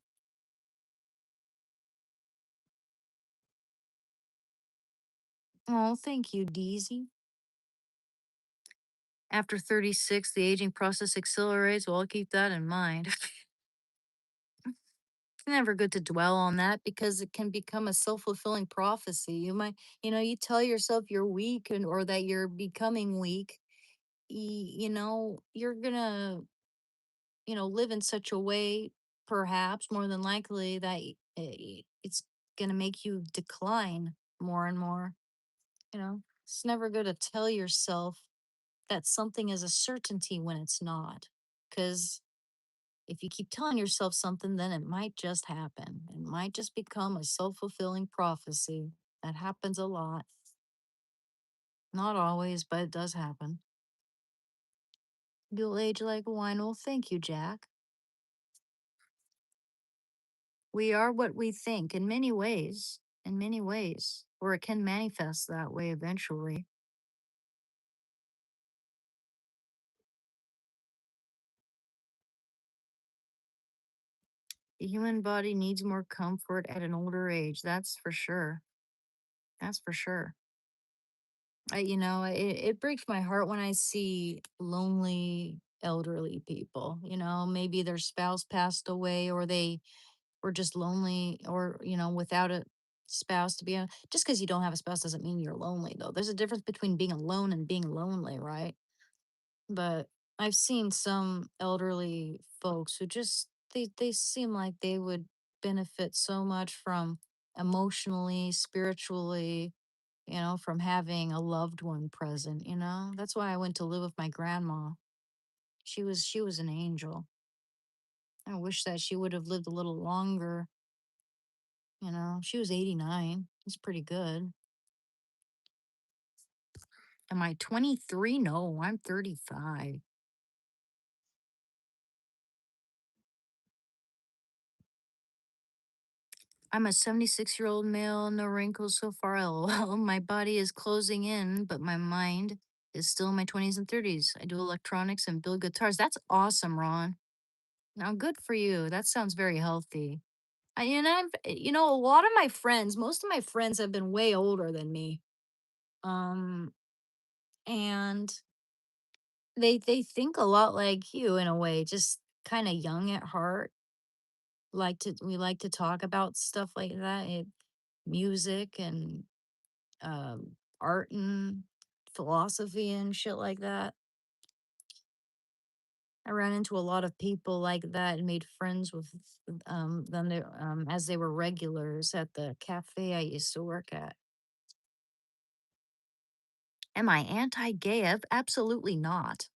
Oh, thank you, Deezy. After 36, the aging process accelerates. Well, I'll keep that in mind. It's never good to dwell on that because it can become a self-fulfilling prophecy. You tell yourself you're weak or that you're becoming weak. You're gonna, live in such a way, perhaps more than likely, that it's gonna make you decline more and more. It's never good to tell yourself that something is a certainty when it's not. Because if you keep telling yourself something, then it might just happen. It might just become a self fulfilling prophecy. That happens a lot. Not always, but it does happen. You'll age like wine. Well, thank you, Jack. We are what we think in many ways. In many ways. Or it can manifest that way eventually. The human body needs more comfort at an older age. That's for sure. That's for sure. It breaks my heart when I see lonely elderly people. Maybe their spouse passed away or they were just lonely or, without a spouse to be just because you don't have a spouse doesn't mean you're lonely though. There's a difference between being alone and being lonely, right? But I've seen some elderly folks who just they seem like they would benefit so much from emotionally, spiritually, from having a loved one present. That's why I went to live with my grandma. She was an angel. I wish that she would have lived a little longer. She was 89. It's pretty good. Am I 23? No, I'm 35. I'm a 76-year-old male, no wrinkles so far. LOL. My body is closing in, but my mind is still in my 20s and 30s. I do electronics and build guitars. That's awesome, Ron. Now, good for you. That sounds very healthy. A lot of my friends, most of my friends have been way older than me. Um, and they think a lot like you in a way, just kind of young at heart. We like to talk about stuff like that, music and art and philosophy and shit like that. I ran into a lot of people like that and made friends with them as they were regulars at the cafe I used to work at. Am I anti-gay? Absolutely not.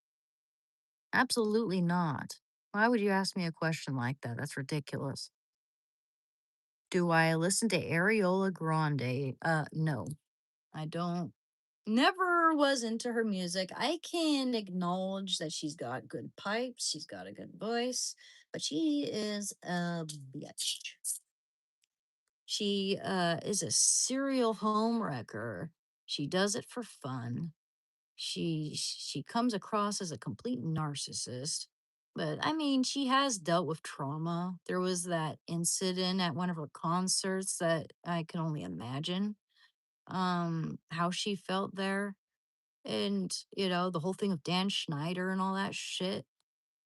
Absolutely not. Why would you ask me a question like that? That's ridiculous. Do I listen to Ariola Grande? No, I don't. Never was into her music. I can acknowledge that she's got good pipes, she's got a good voice, but she is a bitch. She is a serial home wrecker. She does it for fun. She comes across as a complete narcissist. But I mean, she has dealt with trauma. There was that incident at one of her concerts that I can only imagine how she felt there. And, the whole thing of Dan Schneider and all that shit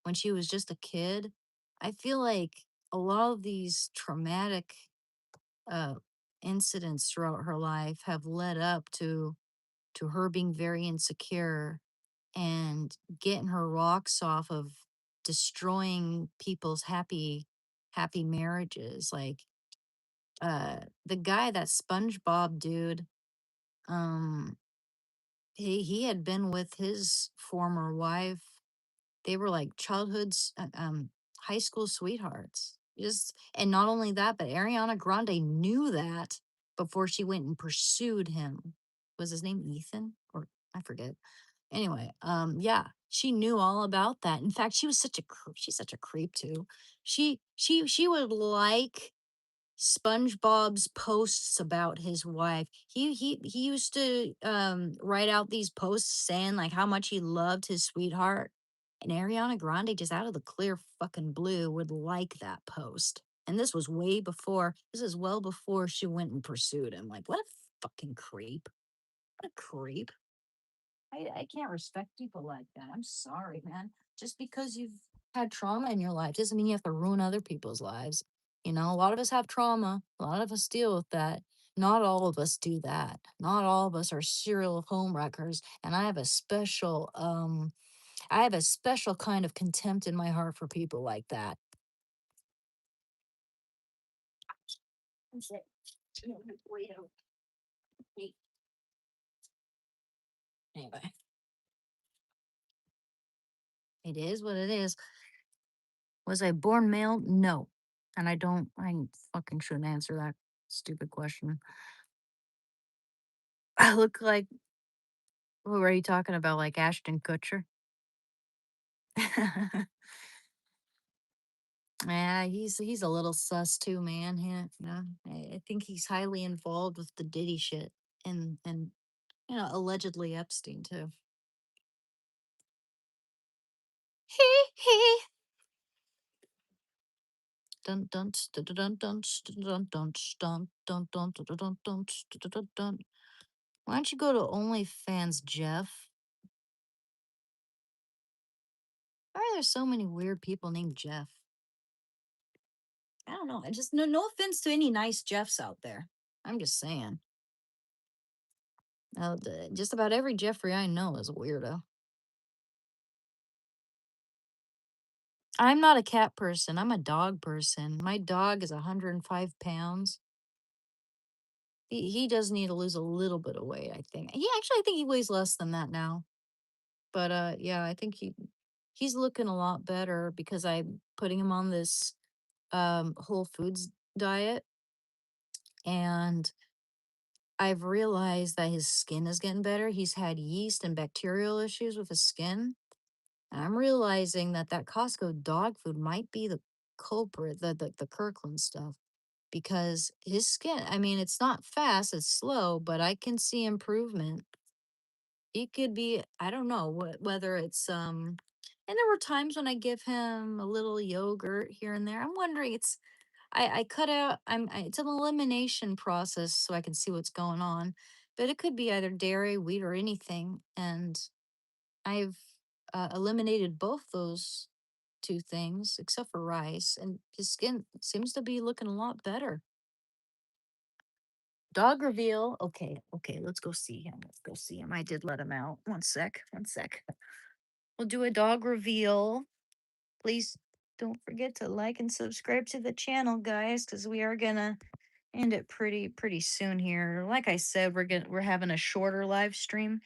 when she was just a kid. I feel like a lot of these traumatic uh, incidents throughout her life have led up to her being very insecure and getting her rocks off of destroying people's happy marriages. Like the guy, that SpongeBob dude, um, he had been with his former wife. They were like high school sweethearts. Just and not only that, but Ariana Grande knew that before she went and pursued him. Was his name Ethan? Or I forget. Anyway, yeah, she knew all about that. In fact, she's such a creep too. She would like SpongeBob's posts about his wife. He used to write out these posts saying like how much he loved his sweetheart. And Ariana Grande just out of the clear fucking blue would like that post. And this is well before she went and pursued him. Like, what a fucking creep. What a creep. I can't respect people like that. I'm sorry, man. Just because you've had trauma in your life doesn't mean you have to ruin other people's lives. A lot of us have trauma. A lot of us deal with that. Not all of us do that. Not all of us are serial home wreckers. And I have a special kind of contempt in my heart for people like that. That's it. Anyway, it is what it is. Was I born male? No. And I fucking shouldn't answer that stupid question. I look like, who are you talking about? Like Ashton Kutcher? Yeah, he's a little sus too, man. Yeah, I think he's highly involved with the Diddy shit and allegedly Epstein too. Hee hee. Dun dun dun dun dun dun dun dun dun dun dun dun dun dun dun. Why don't you go to OnlyFans, Jeff? Why are there so many weird people named Jeff? I don't know. I just no offense to any nice Jeffs out there. I'm just saying. Just about every Jeffrey I know is a weirdo. I'm not a cat person. I'm a dog person. My dog is 105 pounds. He does need to lose a little bit of weight, I think. I think he weighs less than that now. But yeah, I think he's looking a lot better because I'm putting him on this whole foods diet, and I've realized that his skin is getting better. He's had yeast and bacterial issues with his skin. And I'm realizing that that Costco dog food might be the culprit, the Kirkland stuff, because his skin, I mean, it's not fast, it's slow, but I can see improvement. It could be, I don't know whether it's and there were times when I give him a little yogurt here and there. I'm wondering I cut out it's an elimination process so I can see what's going on. But it could be either dairy, wheat, or anything. And I've eliminated both those two things except for rice, and his skin seems to be looking a lot better. Dog reveal. Okay, okay, let's go see him. Let's go see him. I did let him out. One sec, one sec. We'll do a dog reveal. Please don't forget to like and subscribe to the channel, guys, because we are gonna end it pretty soon here. Like I said, we're having a shorter live stream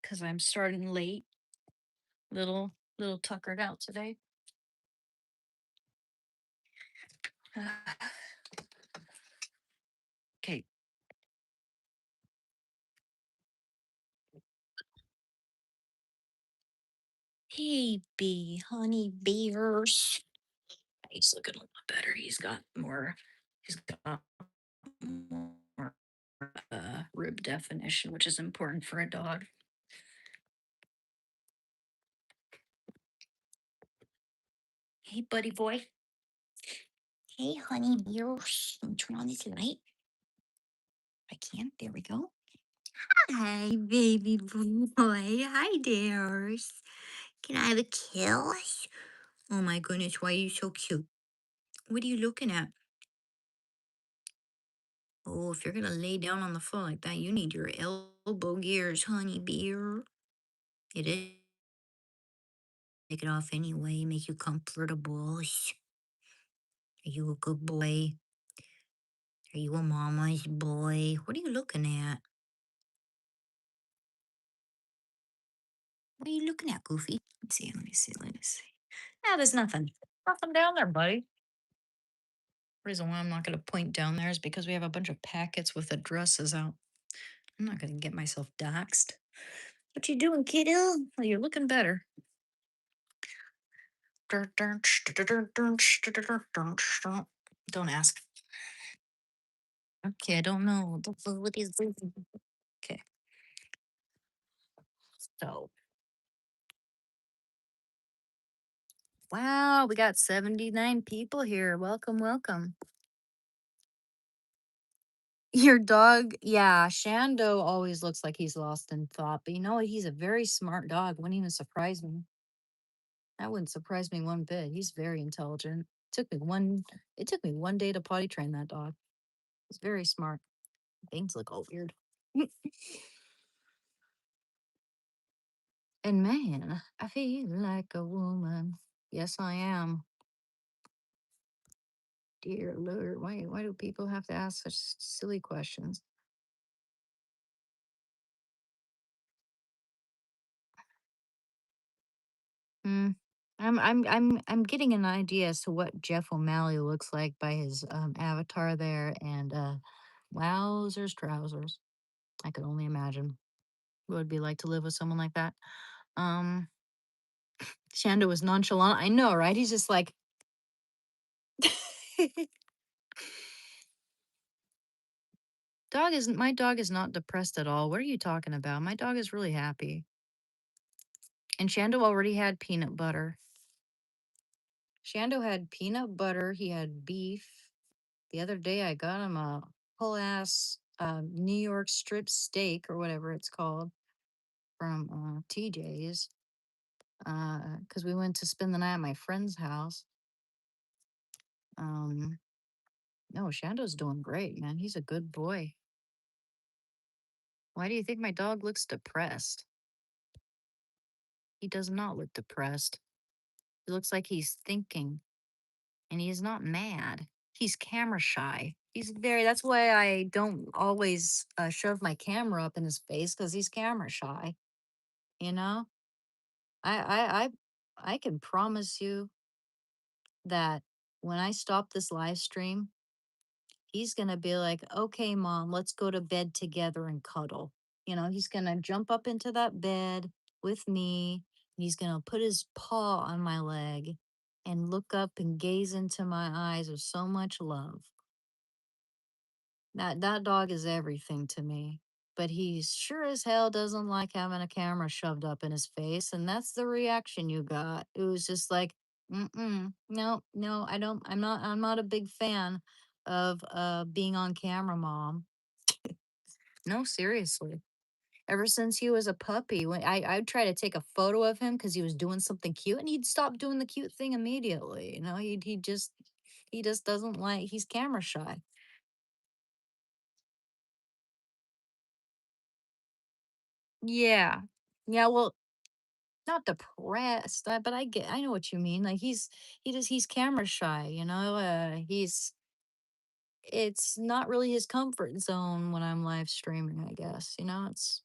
because I'm starting late. Little tuckered out today. Okay. Hey, bee, honey bears. He's looking a lot better. He's got more rib definition, which is important for a dog. Hey, buddy boy. Hey, honey bears. Let me turn on this light. I can. There we go. Hi, baby boy. Hi, Dares. Can I have a kiss? Oh my goodness, why are you so cute? What are you looking at? Oh, if you're gonna lay down on the floor like that, you need your elbow gears, honey bear. It is. Take it off anyway, make you comfortable. Are you a good boy? Are you a mama's boy? What are you looking at? What are you looking at, Goofy? Let me see. Ah, there's nothing. Nothing down there, buddy. Reason why I'm not going to point down there is because we have a bunch of packets with addresses out. I'm not going to get myself doxxed. What you doing, kiddo? Well, you're looking better. Don't ask. Okay, I don't know. What is this? Okay, so wow, we got 79 people here. Welcome, welcome. Your dog, yeah, Shando always looks like he's lost in thought, but you know what? He's a very smart dog. Wouldn't even surprise me. That wouldn't surprise me one bit. He's very intelligent. It took me one day to potty train that dog. He's very smart. Things look all weird. And man, I feel like a woman. Yes, I am. Dear Lord, why do people have to ask such silly questions? Hmm. I'm getting an idea as to what Jeff O'Malley looks like by his avatar there, and wowzers trousers. I could only imagine what it'd be like to live with someone like that. Um, Shando was nonchalant. I know, right? He's just like, my dog is not depressed at all. What are you talking about? My dog is really happy. And Shando already had peanut butter. Shando had peanut butter. He had beef. The other day, I got him a whole ass New York strip steak or whatever it's called from TJ's because we went to spend the night at my friend's house. Um, no, Shando's doing great, man. He's a good boy. Why do you think my dog looks depressed? He does not look depressed. He looks like he's thinking, and he's not mad. He's camera shy. That's why I don't always shove my camera up in his face because he's camera shy. You know, I, I, I, I can promise you that when I stop this live stream, he's going to be like, okay, mom, let's go to bed together and cuddle. He's going to jump up into that bed with me. And he's going to put his paw on my leg and look up and gaze into my eyes with so much love. That dog is everything to me. But he sure as hell doesn't like having a camera shoved up in his face, and that's the reaction you got. It was just like, no, no, I don't. I'm not a big fan of being on camera, mom. No, seriously. Ever since he was a puppy, when I'd try to take a photo of him because he was doing something cute, and he'd stop doing the cute thing immediately. He just doesn't like. He's camera shy. Yeah. Yeah, well, not depressed, but I know what you mean. Like he's camera shy, you know. He's it's not really his comfort zone when I'm live streaming, I guess. You know, it's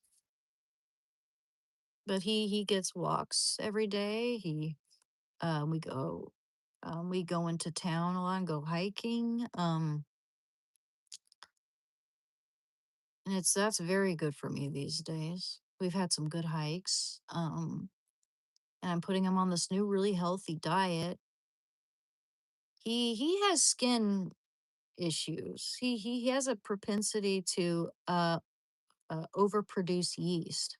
but he gets walks every day. He we go we go into town a lot and go hiking. And it's that's very good for me these days. We've had some good hikes. And I'm putting him on this new really healthy diet. He has skin issues. He has a propensity to overproduce yeast,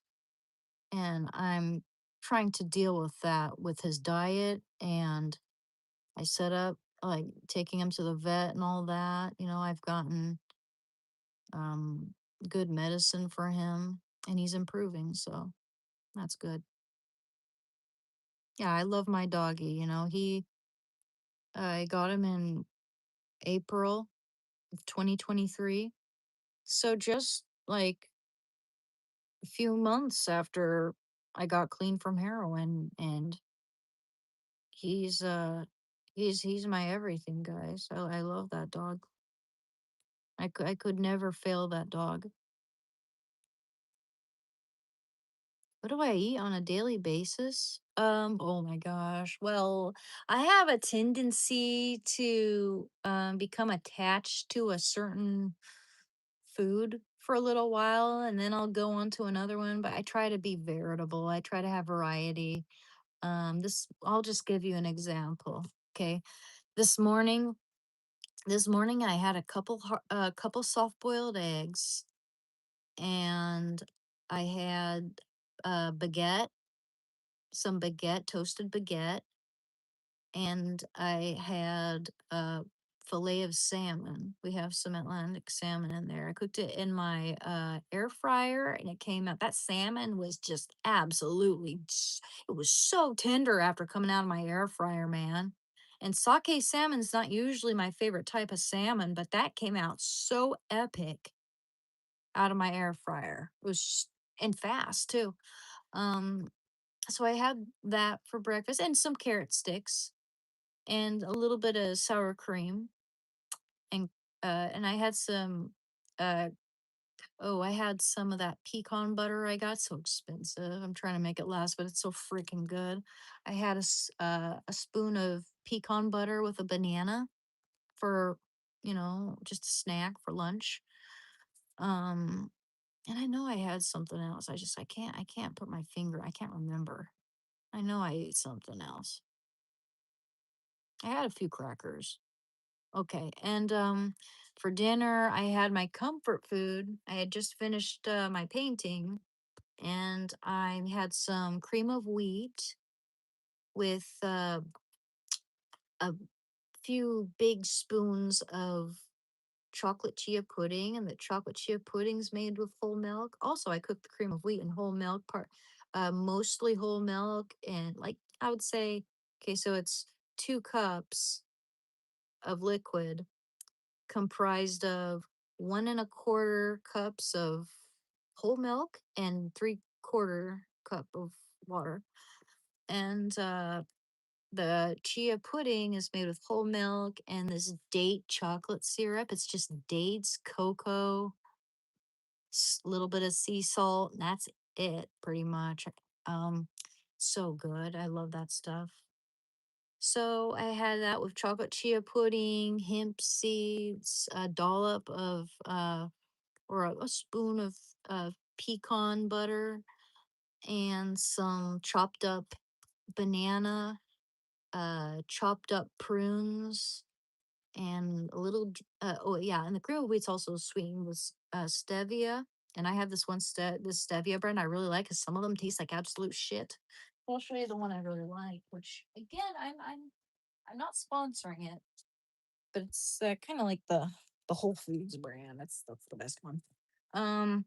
and I'm trying to deal with that with his diet. And I set up like taking him to the vet and all that. You know, I've gotten um good medicine for him, and he's improving, so that's good. Yeah, I love my doggy. You know, he I got him in April of 2023. So just like a few months after I got clean from heroin, and he's he's my everything, guys. I love that dog. I could never fail that dog. What do I eat on a daily basis? Oh my gosh. Well, I have a tendency to become attached to a certain food for a little while, and then I'll go on to another one, but I try to be veritable. I try to have variety. This I'll just give you an example. Okay. This morning, this morning I had a couple soft-boiled eggs, and I had baguette, some baguette, toasted baguette, and I had a fillet of salmon. We have some Atlantic salmon in there. I cooked it in my air fryer, and it came out. That salmon was just it was so tender after coming out of my air fryer, man. And sake salmon's not usually my favorite type of salmon, but that came out so epic out of my air fryer. It was and fast too. Um, so I had that for breakfast and some carrot sticks and a little bit of sour cream, and and I had some uh I had some of that pecan butter I got. So expensive. I'm trying to make it last, but it's so freaking good. I had a spoon of pecan butter with a banana for, you know, just a snack for lunch. Um and I know I had something else. I can't put my finger. I can't remember. I know I ate something else. I had a few crackers. Okay. And for dinner, I had my comfort food. I had just finished my painting, and I had some cream of wheat with a few big spoons of chocolate chia pudding, and the chocolate chia pudding's made with whole milk. Also, I cooked the cream of wheat in whole milk, mostly whole milk, and like I would say, okay, so it's 2 cups of liquid comprised of 1 1/4 cups of whole milk and 3/4 cup of water. And the chia pudding is made with whole milk and this date chocolate syrup. It's just dates, cocoa, little bit of sea salt, and that's it pretty much. Um, so good. I love that stuff. So I had that with chocolate chia pudding, hemp seeds, a dollop of or a spoon of pecan butter, and some chopped up banana, chopped up prunes, and a little. Oh yeah, and the cream of wheat's also sweetened with stevia. And I have this stevia brand I really like because some of them taste like absolute shit. I'll show you the one I really like, which again I'm not sponsoring it, but it's kind of like the Whole Foods brand. That's the best one. Um,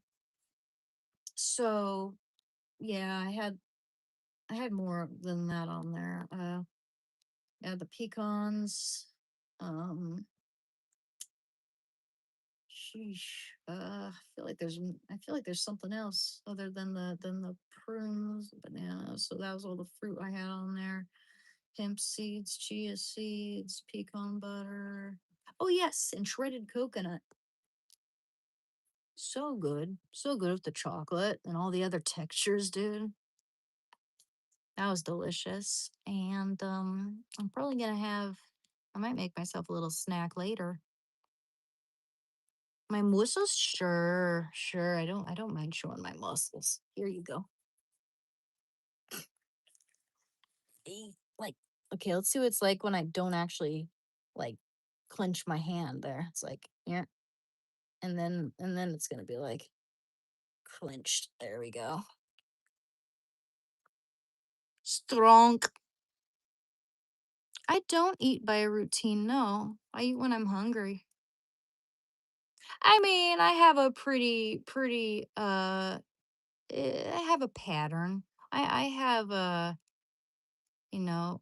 so yeah, I had more than that on there. Yeah, the pecans. Um, Sheesh. I feel like there's something else other than the prunes, bananas. So that was all the fruit I had on there. Hemp seeds, chia seeds, pecan butter. Oh yes, and shredded coconut. So good. So good with the chocolate and all the other textures, dude. That was delicious. And I'm probably gonna have I might make myself a little snack later. My muscles? Sure, sure. I don't mind showing my muscles. Here you go. Like, okay, let's see what it's like when I don't actually like clench my hand there. It's like, yeah, and then it's gonna be like clenched. There we go. Strong. I don't eat by a routine, no. I eat when I'm hungry. I mean, I have a I have a pattern. I have you know,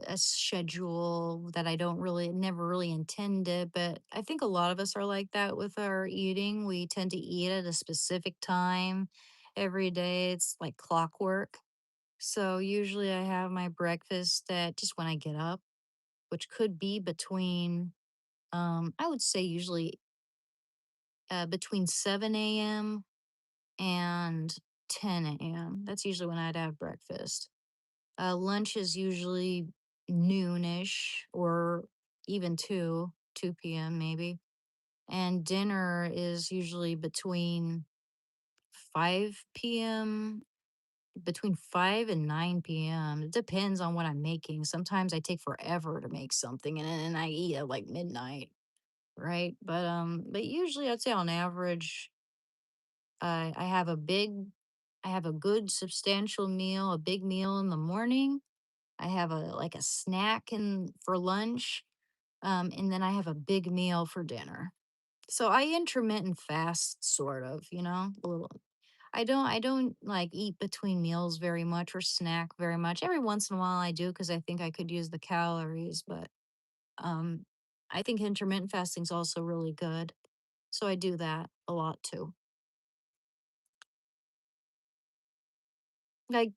a schedule that I don't really never really intended, but I think a lot of us are like that with our eating. We tend to eat at a specific time every day. It's like clockwork. So usually I have my breakfast at just when I get up, which could be between I would say usually between 7 a.m. and 10 a.m. That's usually when I'd have breakfast. Lunch is usually noonish or even 2 p.m. maybe. And dinner is usually between 5 p.m., between 5 and 9 p.m. It depends on what I'm making. Sometimes I take forever to make something and then I eat at like midnight, right? But usually I'd say on average, I have I have a good substantial meal, a big meal in the morning. I have a like a snack in for lunch, and then I have a big meal for dinner. So I intermittent fast sort of, a little. I don't like eat between meals very much or snack very much. Every once in a while I do because I think I could use the calories, but um I think intermittent fasting is also really good. So I do that a lot too. Like,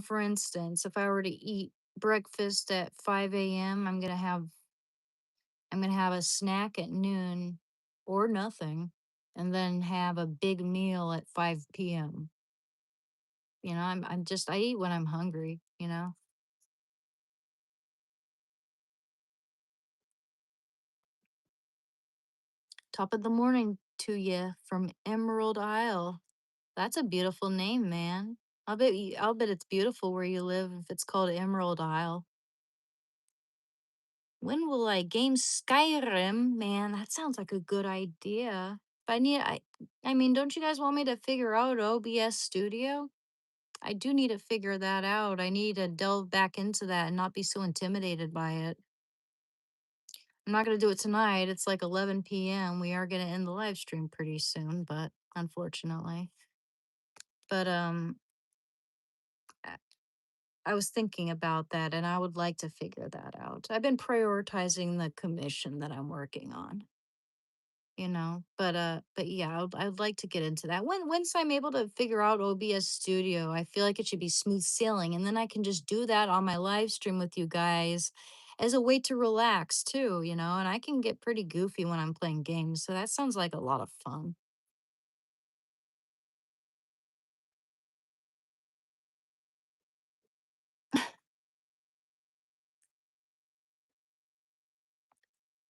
for instance, if I were to eat breakfast at 5 a.m., I'm gonna have a snack at noon or nothing, and then have a big meal at 5 p.m. I eat when I'm hungry. Top of the morning to you from Emerald Isle. That's a beautiful name, man. I'll bet it's beautiful where you live if it's called Emerald Isle. When will I game Skyrim? Man, that sounds like a good idea. But I mean, don't you guys want me to figure out OBS Studio? I do need to figure that out. I need to delve back into that and not be so intimidated by it. I'm not going to do it tonight. It's like 11 p.m. We are going to end the live stream pretty soon, but unfortunately. But I I was thinking about that and I would like to figure that out. I've been prioritizing the commission that I'm working on. But yeah, I'd like to get into that. Once I'm able to figure out OBS Studio, I feel like it should be smooth sailing, and then I can just do that on my live stream with you guys as a way to relax too. And I can get pretty goofy when I'm playing games, so that sounds like a lot of fun.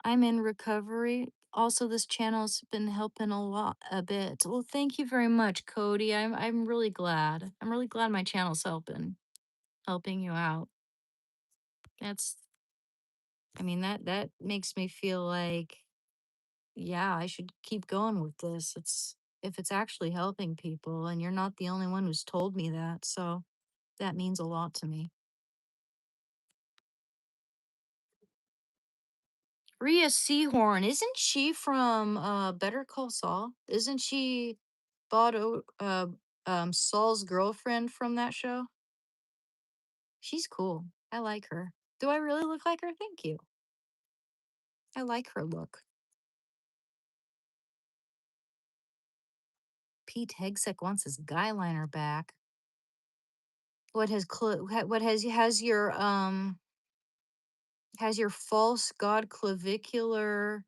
I'm in recovery. Also, this channel's been helping a bit. Well, thank you very much, Cody. I'm really glad. I'm really glad my channel's helping you out. That's I mean, that makes me feel like, yeah, I should keep going with this. If it's actually helping people, and you're not the only one who's told me that, so that means a lot to me. Rhea Seahorn, isn't she from Better Call Saul? Isn't she Saul's girlfriend from that show? She's cool. I like her. Do I really look like her? Thank you. I like her look. Pete Hegseth wants his guy liner back. What has your false god clavicular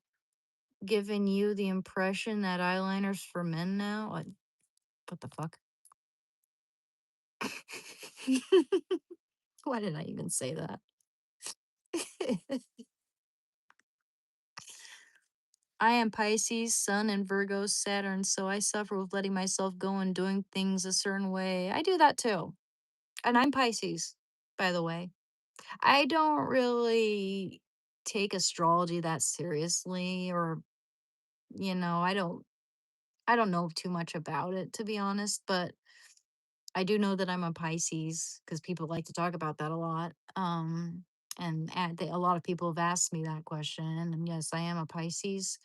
given you the impression that eyeliner's for men now? What the fuck? Why did I even say that? I am Pisces, Sun, and Virgo, Saturn, so I suffer with letting myself go and doing things a certain way. I do that too. And I'm Pisces, by the way. I don't really take astrology that seriously, or I don't know too much about it, to be honest, but I do know that I'm a Pisces because people like to talk about that a lot. A lot of people have asked me that question, and yes, I am a Pisces.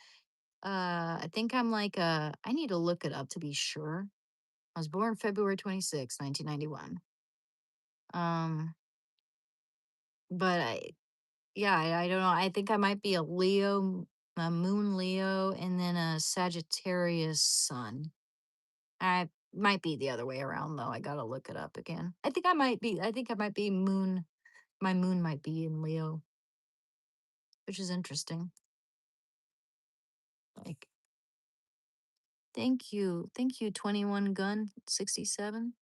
I think I'm like I need to look it up to be sure. I was born February 26th, 1991. Um, but I don't know. I think I might be a Leo, a moon Leo, and then a Sagittarius sun. I might be the other way around though. I gotta look it up again. I think I might be moon. My moon might be in Leo, which is interesting. Like, thank you, 21 Gun 67.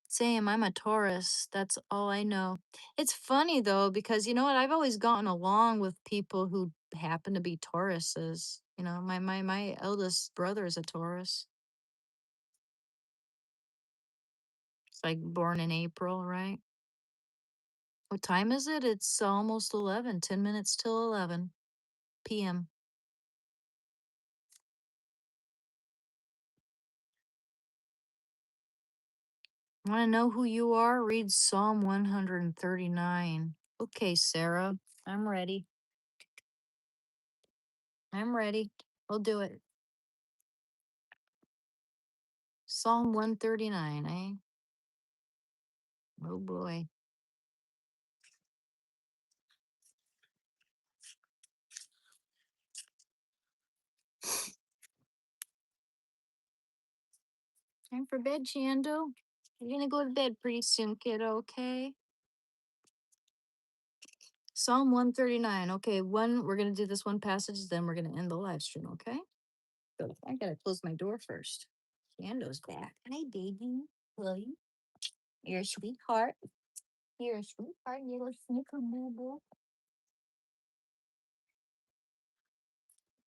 Same, I'm a Taurus. That's all I know. It's funny though, because you know what? I've always gotten along with people who happen to be Tauruses. My eldest brother is a Taurus. It's like born in April, right? What time is it? It's almost 11, 10 minutes till 11 p.m. Want to know who you are? Read Psalm 139. Okay, Sarah, I'm ready. I'm ready. We'll do it. Psalm 139, eh? Oh boy. Time for bed, Chando. You're gonna go to bed pretty soon, kiddo, okay? Psalm 139. Okay, we're gonna do this one passage, then we're gonna end the live stream, okay? Good. I gotta close my door first. Chando's back. Hi, baby. Willie. You're a sweetheart. You're a sweetheart, you little snicker boo boo.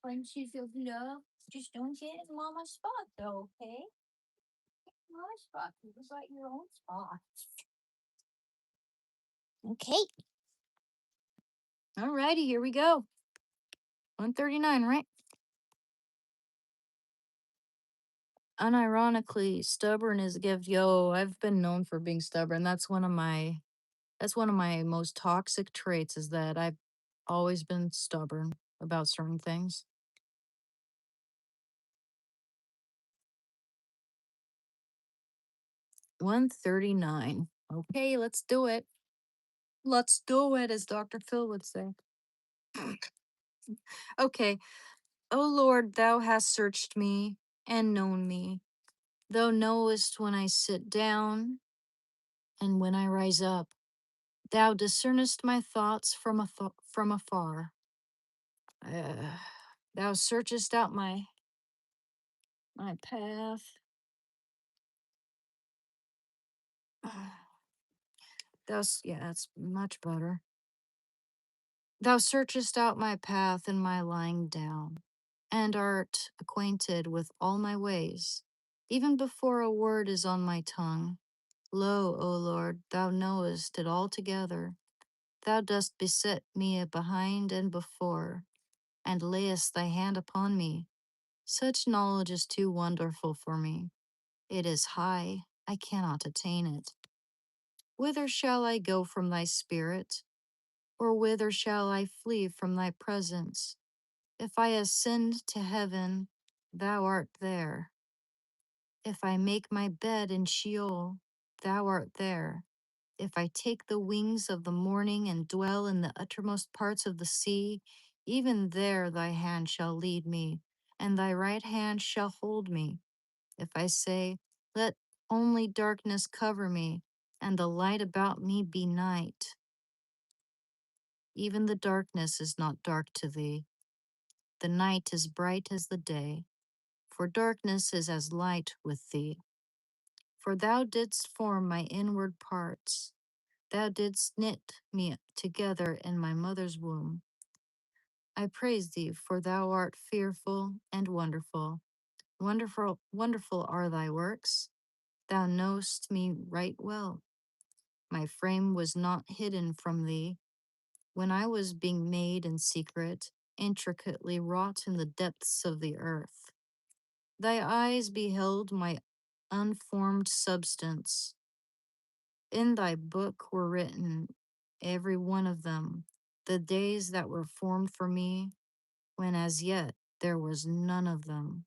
Bunches of love. Just don't get in mama's spot, though, okay? Mama's spot. You got your own spot. Okay. Alrighty, here we go. 139, right? Unironically, stubborn is a gift. Yo, I've been known for being stubborn. That's one of my most toxic traits is that I've always been stubborn about certain things. 139. Okay, let's do it. Let's do it, as Dr. Phil would say. Okay. O Lord, thou hast searched me and known me. Thou knowest when I sit down and when I rise up. Thou discernest my thoughts from afar. Uh, thou searchest out my path. Yeah, that's much better. Thou searchest out my path and my lying down, and art acquainted with all my ways, even before a word is on my tongue. Lo, O Lord, thou knowest it altogether. Thou dost beset me behind and before, and layest thy hand upon me. Such knowledge is too wonderful for me. It is high, I cannot attain it. Whither shall I go from thy spirit? Or whither shall I flee from thy presence? If I ascend to heaven, thou art there. If I make my bed in Sheol, thou art there. If I take the wings of the morning and dwell in the uttermost parts of the sea, even there thy hand shall lead me, and thy right hand shall hold me. If I say, let only darkness cover me, and the light about me be night, even the darkness is not dark to thee. The night is bright as the day, for darkness is as light with thee. For thou didst form my inward parts, thou didst knit me together in my mother's womb. I praise thee, for thou art fearful and wonderful. Wonderful, wonderful are thy works. Thou knowest me right well. My frame was not hidden from thee when I was being made in secret, intricately wrought in the depths of the earth. Thy eyes beheld my unformed substance. In thy book were written, every one of them, the days that were formed for me, when as yet there was none of them.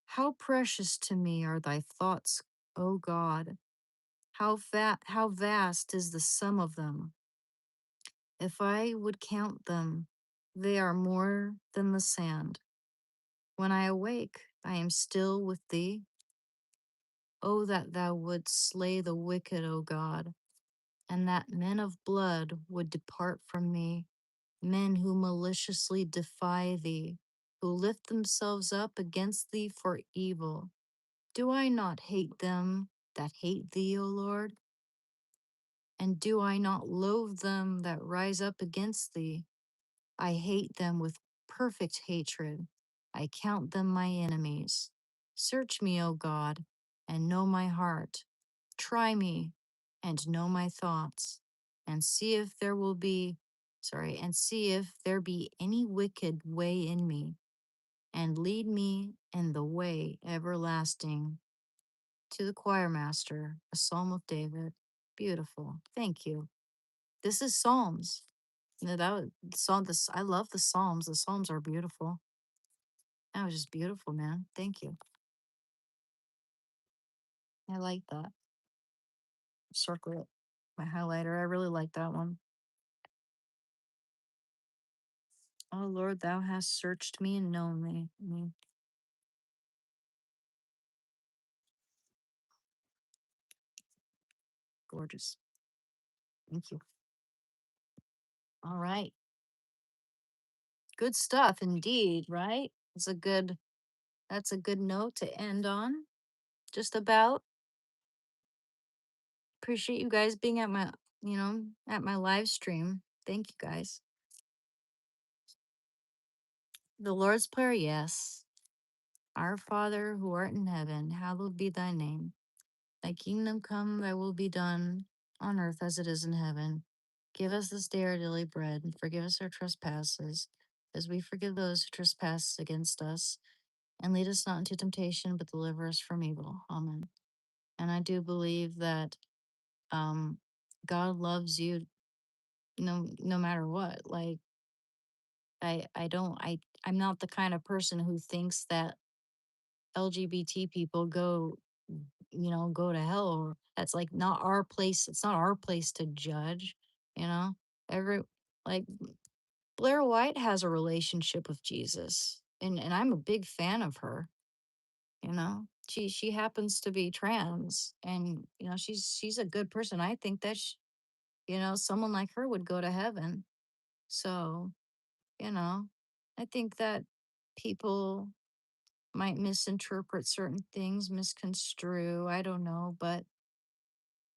How precious to me are thy thoughts, O God! How vast is the sum of them! If I would count them, they are more than the sand. When I awake, I am still with thee. Oh, that thou wouldst slay the wicked, O God, and that men of blood would depart from me, men who maliciously defy thee, who lift themselves up against thee for evil. Do I not hate them that hate thee, O Lord? And do I not loathe them that rise up against thee? I hate them with perfect hatred. I count them my enemies. Search me, O God, and know my heart. Try me and know my thoughts, and see if there will be, and see if there be any wicked way in me, and lead me in the way everlasting. To the choir master, a psalm of David. Beautiful. Thank you. This is Psalms. No, that was, song. This I love the Psalms. The Psalms are beautiful. That was just beautiful, man. Thank you. I like that. Circle it. My highlighter. I really like that one. Oh Lord, thou hast searched me and known me. Gorgeous. Thank you. All right. Good stuff indeed, right? That's a good note to end on. Just about. Appreciate you guys being at my live stream. Thank you guys. The Lord's Prayer, yes. Our Father who art in heaven, hallowed be thy name. Thy kingdom come, thy will be done on earth as it is in heaven. Give us this day our daily bread, and forgive us our trespasses, as we forgive those who trespass against us. And lead us not into temptation, but deliver us from evil. Amen. And I do believe that um, God loves you no matter what. Like I don't I'm not the kind of person who thinks that LGBT people go to hell. Or that's like not our place. It's not our place to judge, you know? Every like Blair White has a relationship with Jesus, and I'm a big fan of her, you know? She happens to be trans, and she's a good person. I think that someone like her would go to heaven. So, you know, I think that people might misinterpret certain things, misconstrue. I don't know, but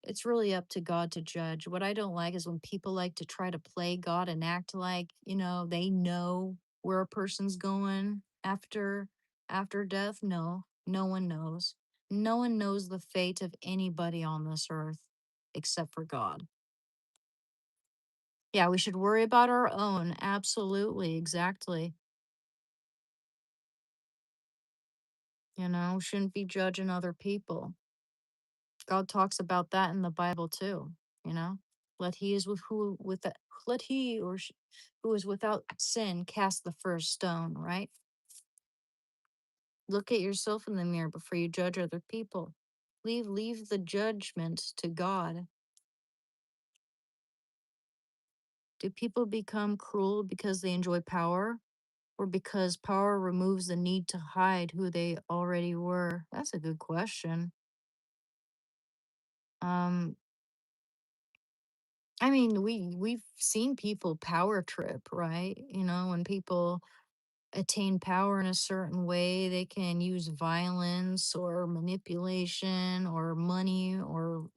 it's really up to God to judge. What I don't like is when people like to try to play God and act like, they know where a person's going after death. No, no one knows. No one knows the fate of anybody on this earth except for God. Yeah, we should worry about our own. Absolutely, exactly. Shouldn't be judging other people. God talks about that in the Bible too, you know? Let he is with who with that let he or sh- who is without sin cast the first stone, right? Look at yourself in the mirror before you judge other people. Leave the judgment to God. Do people become cruel because they enjoy power? or because power removes the need to hide who they already were? That's a good question. Um, I mean, we've seen people power trip, right? When people attain power in a certain way, they can use violence or manipulation or money or,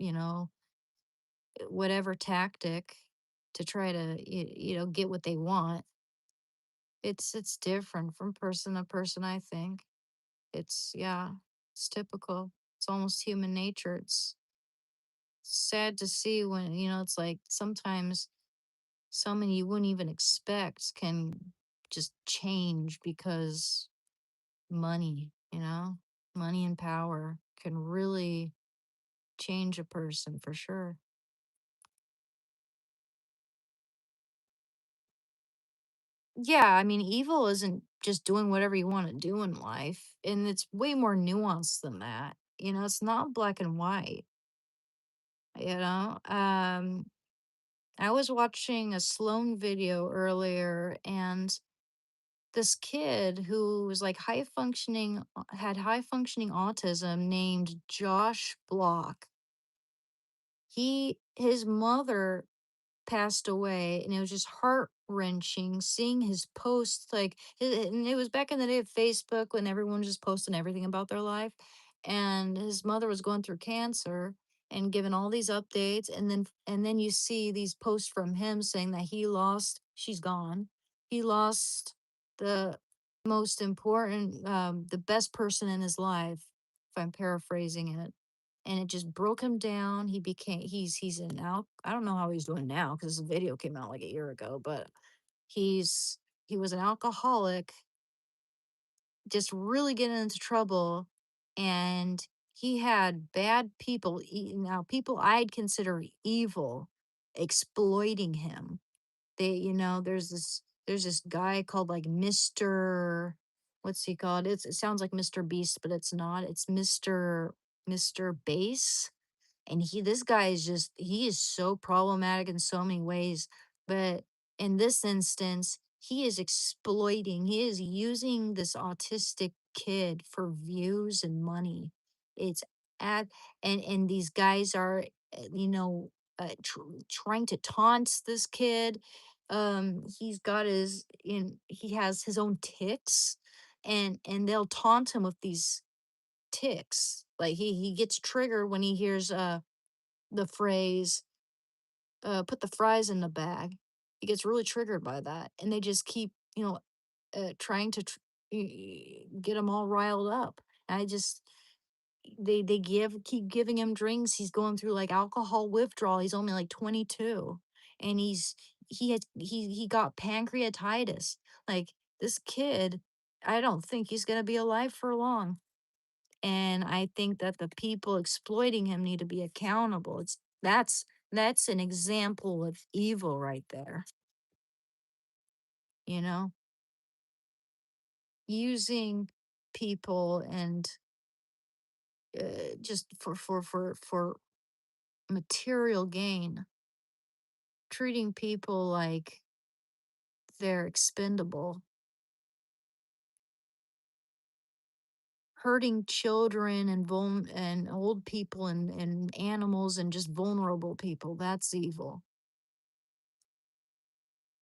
whatever tactic to try to get what they want. It's different from person to person, I think. It's yeah, it's typical. It's almost human nature. It's sad to see when, it's like sometimes someone you wouldn't even expect can just change because money, money and power can really change a person for sure. Yeah, I mean, evil isn't just doing whatever you want to do in life, and it's way more nuanced than that. It's not black and white, you know? I was watching a Sloan video earlier, and this kid who was like had high functioning autism named Josh Block. His mother passed away, and it was just heart wrenching seeing his posts. And it was back in the day of Facebook when everyone was just posting everything about their life. And his mother was going through cancer and giving all these updates, and then you see these posts from him saying that she's gone. He lost the most important, the best person in his life, if I'm paraphrasing it, and it just broke him down. He's an I don't know how he's doing now because the video came out like a year ago, but he's he was an alcoholic, just really getting into trouble, and he had bad people, now people I'd consider evil, exploiting him. There's this guy called like Mr. What's he called? It sounds like Mr. Beast, but it's not. It's Mr. Base, and this guy he is so problematic in so many ways. But in this instance, he is using this autistic kid for views and money. It's at and these guys are trying to taunt this kid. He has his own ticks, and they'll taunt him with these ticks. Like he gets triggered when he hears the phrase, put the fries in the bag. He gets really triggered by that. And they just keep, trying to get him all riled up. I just, they keep giving him drinks. He's going through like alcohol withdrawal. He's only like 22, and he got pancreatitis. Like this kid, I don't think he's going to be alive for long. And I think that the people exploiting him need to be accountable. That's an example of evil right there, you know? Using people and just for material gain, treating people like they're expendable, hurting children and old people and animals and just vulnerable people. That's evil.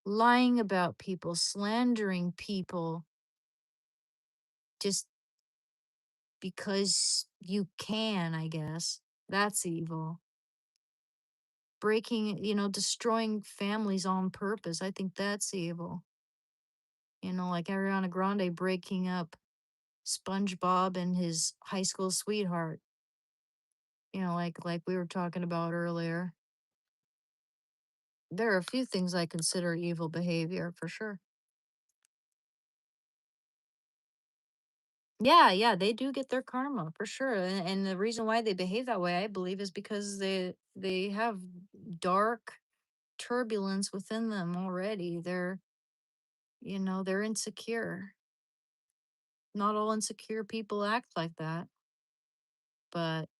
Lying about people, slandering people just because you can, I guess. That's evil. Destroying families on purpose. I think that's evil. Like Ariana Grande breaking up SpongeBob and his high school sweetheart. Like we were talking about earlier. There are a few things I consider evil behavior for sure. Yeah, yeah, they do get their karma for sure. And the reason why they behave that way, I believe, is because they have dark turbulence within them already. They're insecure. Not all insecure people act like that, but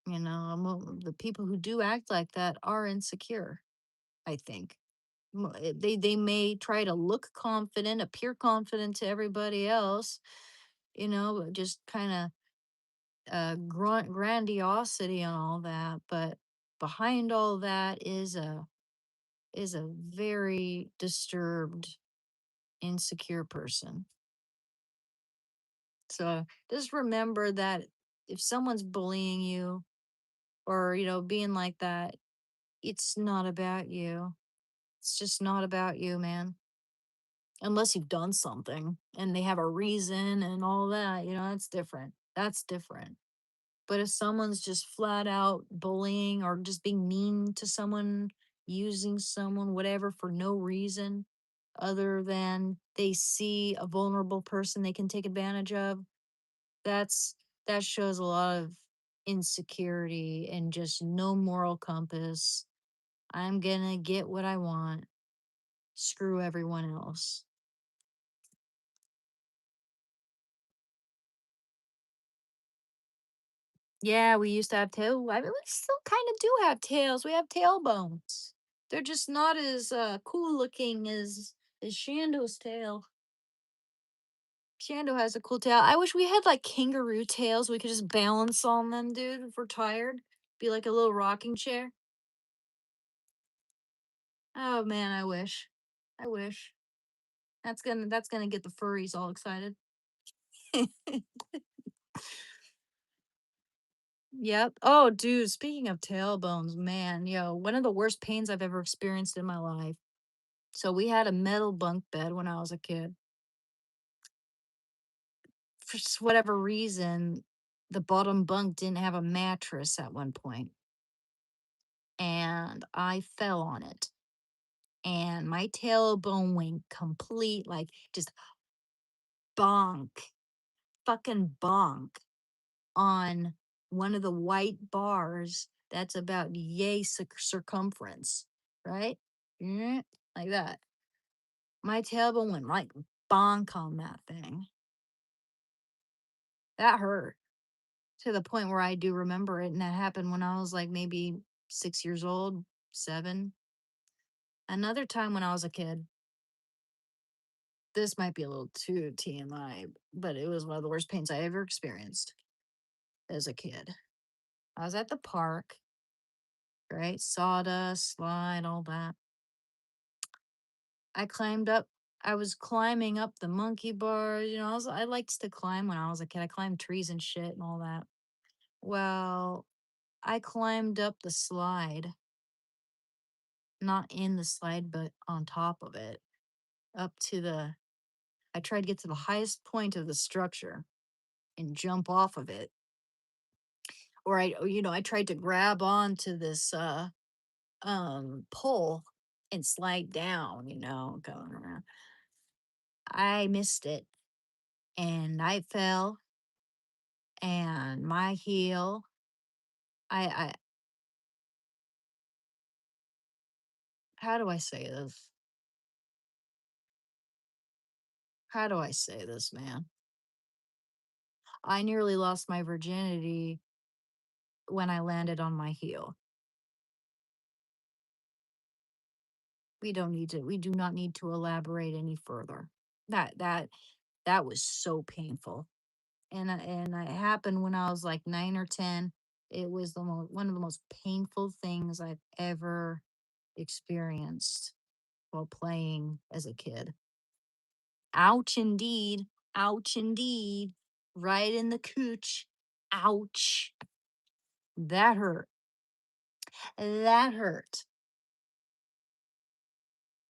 the people who do act like that are insecure, I think. They may try to look confident, appear confident to everybody else, just kind of grandiosity and all that, but behind all that is a very disturbed, insecure person. So just remember that if someone's bullying you or being like that, it's not about you. It's just not about you, man. Unless you've done something and they have a reason and all that, that's different. That's different. But if someone's just flat out bullying or just being mean to someone, using someone, whatever, for no reason other than they see a vulnerable person they can take advantage of, that's that shows a lot of insecurity and just no moral compass. I'm gonna get what I want. Screw everyone else. Yeah, we used to have tail. I mean, we still kind of do have tails. We have tailbones. They're just not as cool looking as Shando's tail. Shando has a cool tail. I wish we had like kangaroo tails. We could just balance on them, dude. If we're tired, be like a little rocking chair. Oh man, I wish. I wish. That's gonna get the furries all excited. Yep. Oh, dude. Speaking of tailbones, man, one of the worst pains I've ever experienced in my life. So we had a metal bunk bed when I was a kid. For whatever reason, the bottom bunk didn't have a mattress at one point, and I fell on it. And my tailbone went complete, like just bonk, fucking bonk on one of the white bars that's about yay circumference, right? Mm, like that. My tailbone went like bonk on that thing. That hurt to the point where I do remember it. And that happened when I was like maybe 6 years old, 7. Another time when I was a kid, this might be a little too TMI, but it was one of the worst pains I ever experienced as a kid. I was at the park, right? Sawdust, slide, all that. I climbed up. I was climbing up the monkey bars. I liked to climb when I was a kid. I climbed trees and shit and all that. Well, I climbed up the slide, not in the slide, but on top of it, up to the. I tried to get to the highest point of the structure and jump off of it. I tried to grab onto this pole and slide down, going around. I missed it and I fell and my heel I how do I say this? How do I say this, man? I nearly lost my virginity when I landed on my heel. We do not need to elaborate any further. That was so painful. And it happened when I was like 9 or 10. It was one of the most painful things I've ever experienced while playing as a kid. Ouch indeed. Ouch indeed. Right in the cooch. Ouch. That hurt. That hurt.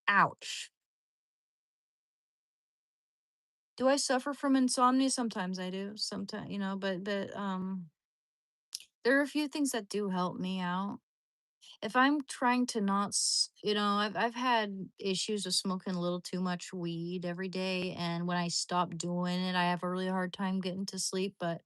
Ouch. Do I suffer from insomnia? Sometimes I do. Sometimes, but there are a few things that do help me out. If I'm trying to not, I've had issues with smoking a little too much weed every day, and when I stop doing it, I have a really hard time getting to sleep. But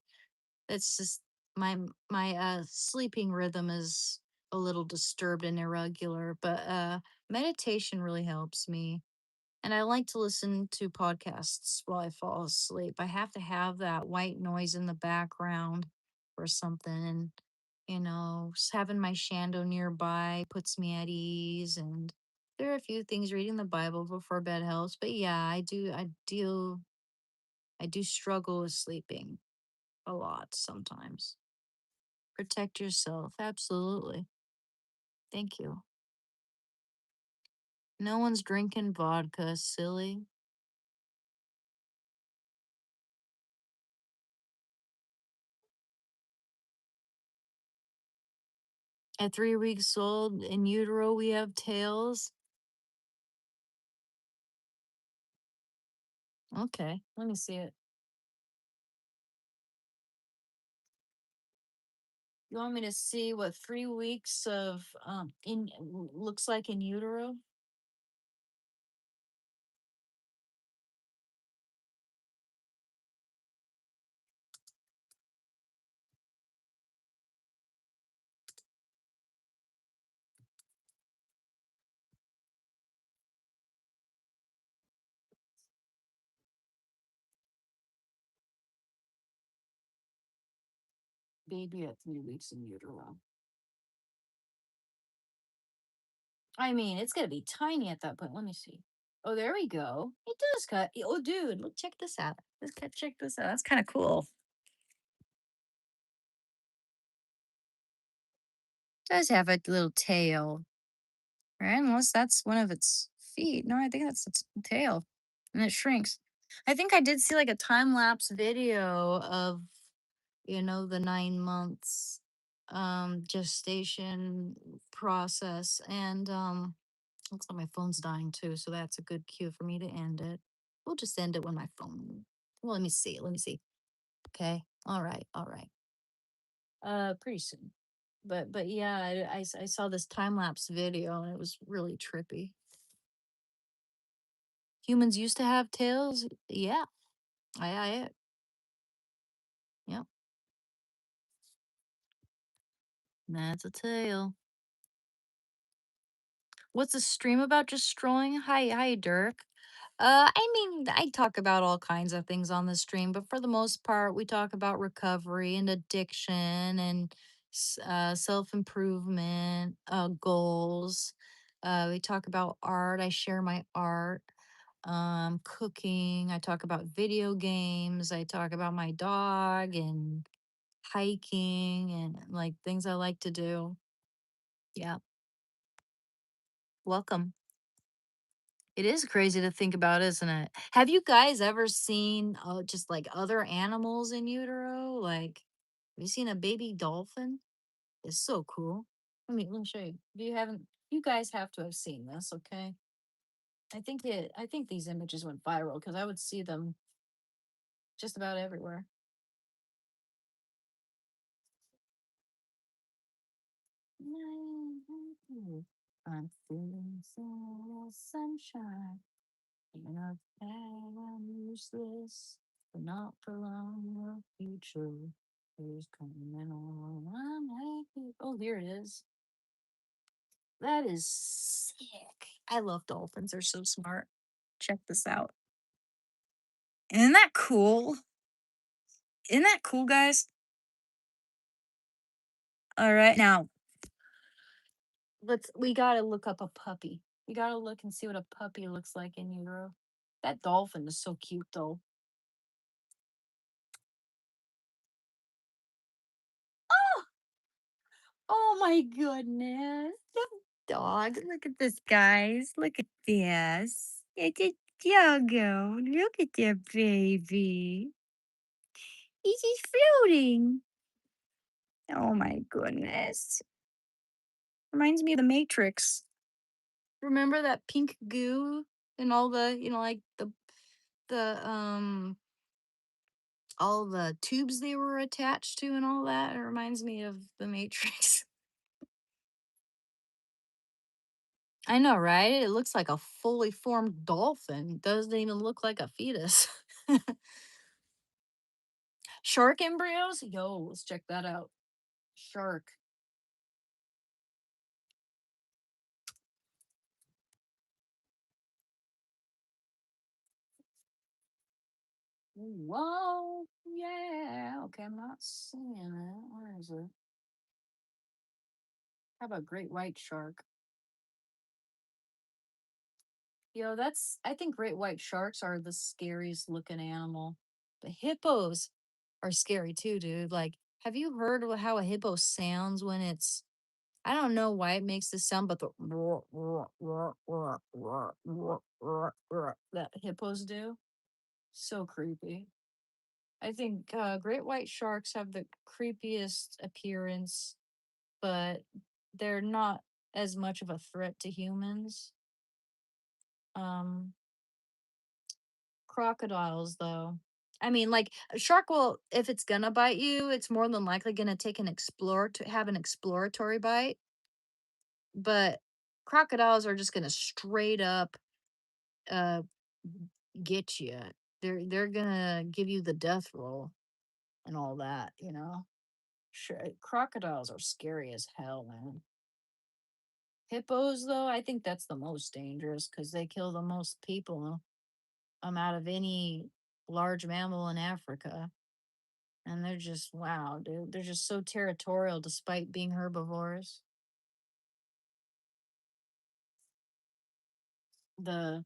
it's just my sleeping rhythm is a little disturbed and irregular. But meditation really helps me, and I like to listen to podcasts while I fall asleep. I have to have that white noise in the background or something. And, having my Shando nearby puts me at ease. And There are a few things reading the Bible before bed helps, but yeah, I do struggle with sleeping a lot sometimes. Protect yourself. Absolutely. Thank you. No one's drinking vodka, silly. At 3 weeks old in utero, we have tails. Okay, let me see it. You want me to see what 3 weeks of in looks like in utero? Baby at 3 weeks in utero. I mean, it's gonna be tiny at that point. Let me see. Oh, there we go. It does cut. Oh, dude, look, check this out. Check this out. That's kind of cool. Does have a little tail, right? Unless that's one of its feet. No, I think that's its tail, and it shrinks. I think I did see like a time lapse video of the 9 months gestation process, and looks like my phone's dying too, so that's a good cue for me to end it. We'll just end it when my phone. Well, let me see. Let me see. Okay. All right. All right. Pretty soon. But yeah, I saw this time lapse video and it was really trippy. Humans used to have tails. Yeah. I yeah. That's a tail. What's the stream about? Just strolling? Hi, Dirk. I mean, I talk about all kinds of things on the stream, but for the most part, we talk about recovery and addiction and self improvement goals. We talk about art. I share my art, cooking. I talk about video games. I talk about my dog and hiking and like things I like to do. Yeah, welcome. It is crazy to think about, isn't it? Have you guys ever seen just like other animals in utero? Like, have you seen a baby dolphin? It's so cool. Let me show you. If you haven't, you guys have to have seen this, okay? I think these images went viral because I would see them just about everywhere. I'm feeling so sunshine. And I've had I'm useless, but not for long. The future is coming on. I'm happy. Oh, here it is. That is sick. I love dolphins. They're so smart. Check this out. Isn't that cool? Isn't that cool, guys? All right. Now, we gotta look up a puppy. We gotta look and see what a puppy looks like in utero. That dolphin is so cute though. Oh, oh my goodness. The dog. Look at this, guys. Look at this. It's a doggo. Look at that baby. He's just floating. Oh my goodness. Reminds me of the Matrix. Remember that pink goo and all the, like the all the tubes they were attached to and all that? It reminds me of the Matrix. I know, right? It looks like a fully formed dolphin. Doesn't even look like a fetus. Shark embryos? Yo, let's check that out. Shark. Whoa. Yeah. Okay, I'm not seeing it. Where is it? How about great white shark? Yo, that's I think great white sharks are the scariest looking animal. The hippos are scary too, dude. Like, have you heard how a hippo sounds when it's I don't know why it makes this sound, but the roar, roar, roar, roar, roar, roar, roar, roar that hippos do. So creepy. I think great white sharks have the creepiest appearance, but they're not as much of a threat to humans. Um, Crocodiles, though. I mean, like a shark will, if it's gonna bite you, it's more than likely gonna take an explore to have an exploratory bite. But crocodiles are just gonna straight up uh get you. They're gonna give you the death roll and all that, you know. Sure, crocodiles are scary as hell, man. Hippos, though, I think that's the most dangerous because they kill the most people out of any large mammal in Africa. And they're just wow, dude. They're just so territorial despite being herbivores. The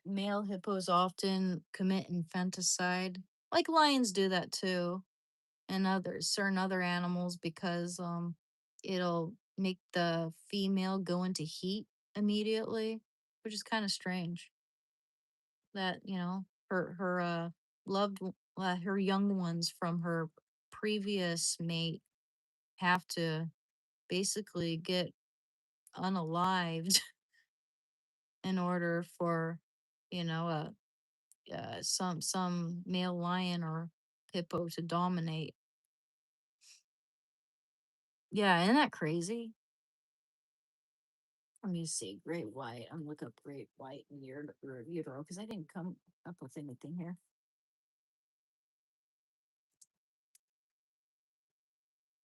male hippos often commit infanticide. Like lions do that too, and others, certain other animals, because it'll make the female go into heat immediately, which is kind of strange. That, you know, her her young ones from her previous mate have to basically get unalived in order for, you know, some male lion or hippo to dominate. Yeah, isn't that crazy? Let me see. Great white. I'm look up great white in utero because I didn't come up with anything here.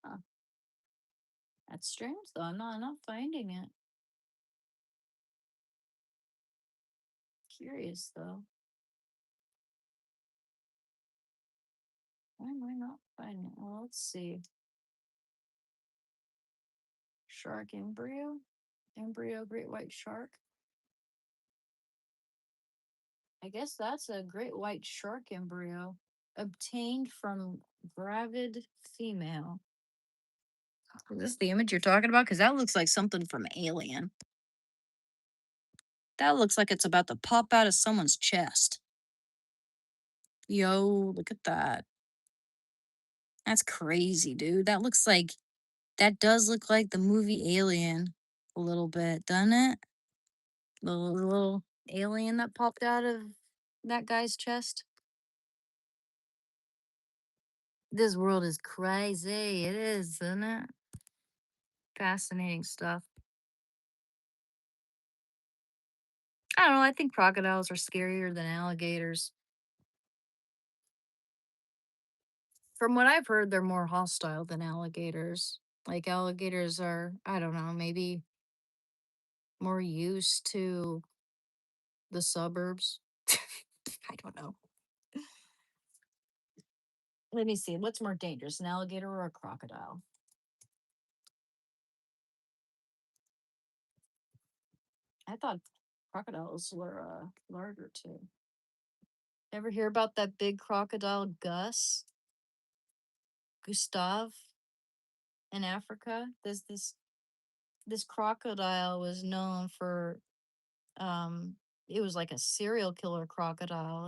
Huh. That's strange though. I'm not finding it. Curious though. Why am I not finding it? Well, let's see. Shark embryo. Embryo great white shark. I guess that's a great white shark embryo obtained from gravid female. Is this the image you're talking about? Because that looks like something from Alien. That looks like it's about to pop out of someone's chest. Yo, look at that. That's crazy, dude. That does look like the movie Alien a little bit, doesn't it? The little alien that popped out of that guy's chest. This world is crazy. It is, isn't it? Fascinating stuff. I don't know. I think crocodiles are scarier than alligators. From what I've heard, they're more hostile than alligators. Like alligators are, I don't know, maybe more used to the suburbs. I don't know. Let me see. What's more dangerous, an alligator or a crocodile? I thought crocodiles were larger too. Ever hear about that big crocodile, Gustav, in Africa? This crocodile was known for um it was like a serial killer crocodile.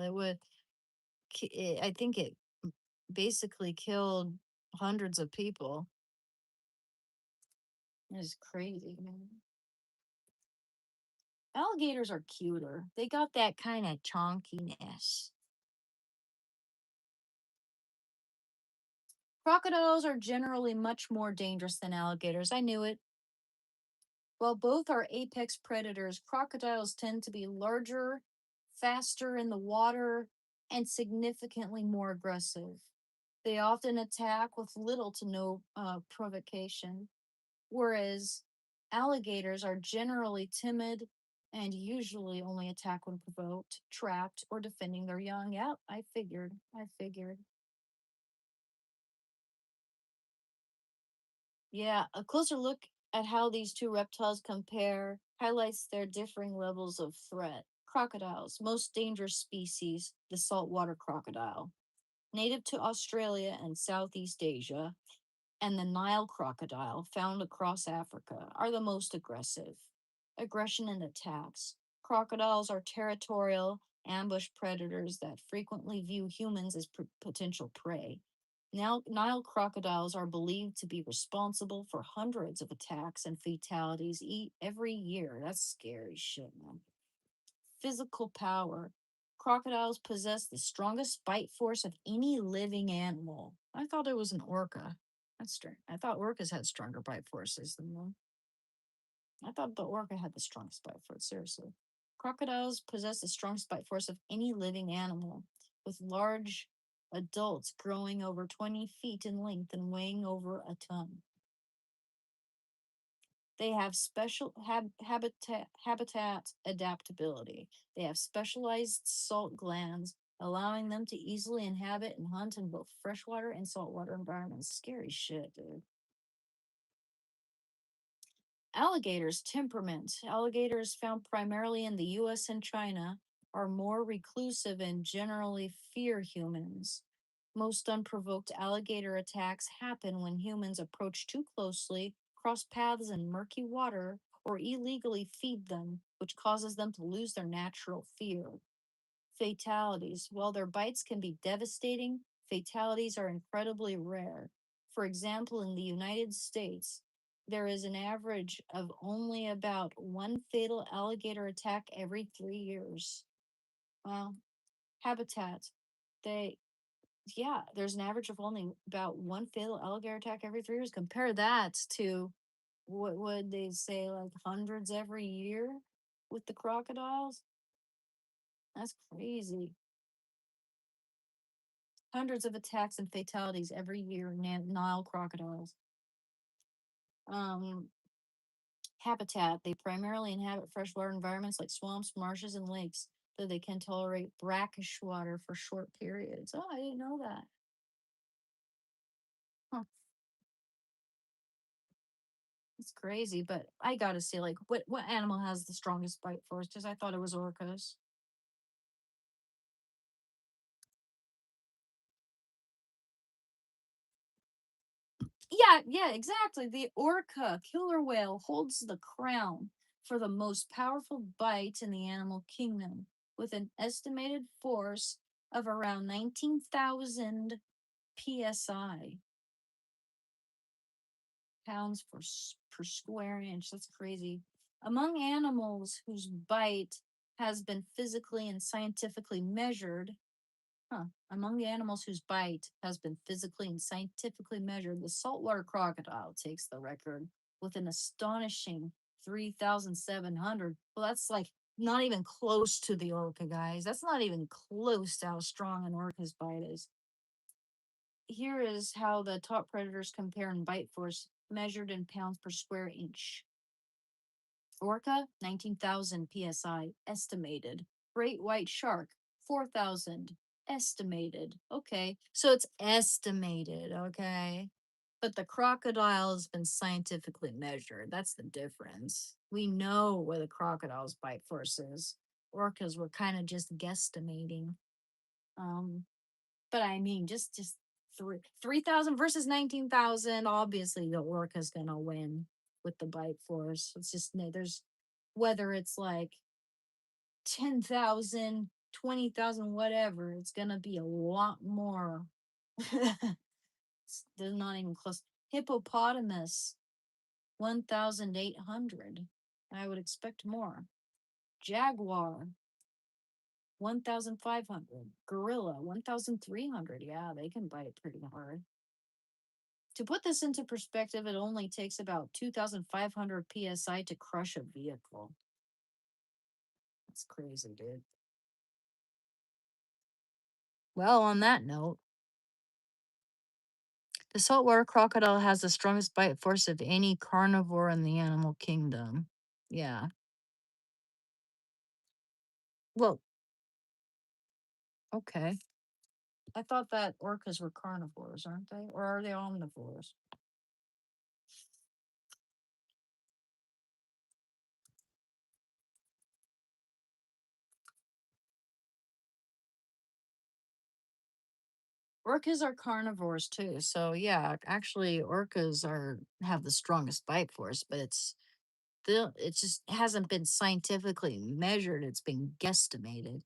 I think it basically killed hundreds of people. It's crazy, man. Alligators are cuter. They got that kind of chonkiness. Crocodiles are generally much more dangerous than alligators. I knew it. While both are apex predators, crocodiles tend to be larger, faster in the water, and significantly more aggressive. They often attack with little to no provocation, whereas alligators are generally timid and usually only attack when provoked, trapped, or defending their young. Yep, I figured. I figured. Yeah, a closer look at how these two reptiles compare highlights their differing levels of threat. Crocodiles, most dangerous species, the saltwater crocodile, native to Australia and Southeast Asia, and the Nile crocodile, found across Africa, are the most aggressive. Aggression and attacks. Crocodiles are territorial, ambush predators that frequently view humans as potential prey. Now, Nile crocodiles are believed to be responsible for hundreds of attacks and fatalities every year. That's scary shit, man. Physical power. Crocodiles possess the strongest bite force of any living animal. I thought it was an orca. That's strange. I thought orcas had stronger bite forces than them. I thought the orca had the strongest bite force, seriously. Crocodiles possess the strongest bite force of any living animal, with large adults growing over 20 feet in length and weighing over a ton. They have special habitat adaptability. They have specialized salt glands, allowing them to easily inhabit and hunt in both freshwater and saltwater environments. Scary shit, dude. Alligators' temperament. Alligators found primarily in the US and China are more reclusive and generally fear humans. Most unprovoked alligator attacks happen when humans approach too closely, cross paths in murky water, or illegally feed them, which causes them to lose their natural fear. Fatalities. While their bites can be devastating, fatalities are incredibly rare. For example, in the United States, there is an average of only about one fatal alligator attack every 3 years. Well, habitat. They, yeah, there's an average of only about one fatal alligator attack every 3 years. Compare that to what would they say, like hundreds every year with the crocodiles? That's crazy. Hundreds of attacks and fatalities every year in Nile crocodiles. Um, Habitat. They primarily inhabit freshwater environments like swamps, marshes, and lakes, though they can tolerate brackish water for short periods. Oh, I didn't know that. Huh, it's crazy, but I gotta say, like, what animal has the strongest bite force? Because I thought it was orcas. Yeah, yeah, exactly. The orca killer whale holds the crown for the most powerful bite in the animal kingdom, with an estimated force of around 19,000 psi, pounds per square inch. That's crazy. Among animals whose bite has been physically and scientifically measured, among the animals whose bite has been physically and scientifically measured, the saltwater crocodile takes the record with an astonishing 3,700. Well, that's like not even close to the orca, guys. That's not even close to how strong an orca's bite is. Here is how the top predators compare in bite force measured in pounds per square inch. Orca, 19,000 psi, estimated. Great white shark, 4,000, estimated. Okay, so it's estimated, okay? But the crocodile has been scientifically measured. That's the difference. We know where the crocodile's bite force is. Orcas were kind of just guesstimating. Um, but I mean, just 3,000 versus 19,000. Obviously, the orca's gonna win with the bite force. It's just there's whether it's like 10,000, 20,000, whatever. It's gonna be a lot more. They're not even close. Hippopotamus, 1,800. I would expect more. Jaguar, 1,500. Gorilla, 1,300. Yeah, they can bite pretty hard. To put this into perspective, it only takes about 2,500 psi to crush a vehicle. That's crazy, dude. Well, on that note, the saltwater crocodile has the strongest bite force of any carnivore in the animal kingdom. Yeah. Well, okay. I thought that orcas were carnivores, aren't they? Or are they omnivores? Orcas are carnivores too. So yeah, actually orcas are have the strongest bite force, but it just hasn't been scientifically measured. It's been guesstimated.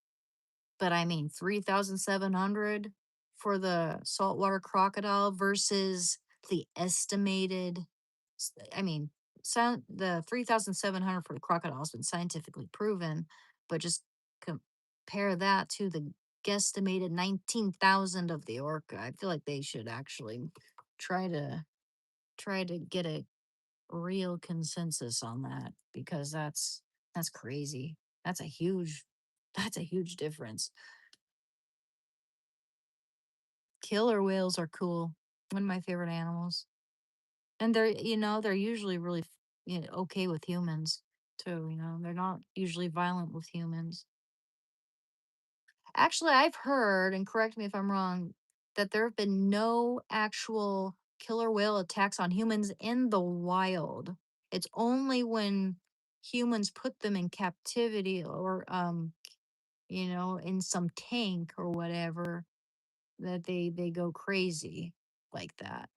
But I mean, 3,700 for the saltwater crocodile versus the estimated. I mean, the 3,700 for the crocodile has been scientifically proven, but just compare that to the guesstimated 19,000 of the orca. I feel like they should actually try to get a real consensus on that because that's crazy. That's a huge that's a huge difference. Killer whales are cool. One of my favorite animals. And they're usually really okay with humans too, They're not usually violent with humans. Actually, I've heard, and correct me if I'm wrong, that there have been no actual killer whale attacks on humans in the wild. It's only when humans put them in captivity or in some tank or whatever that they go crazy like that.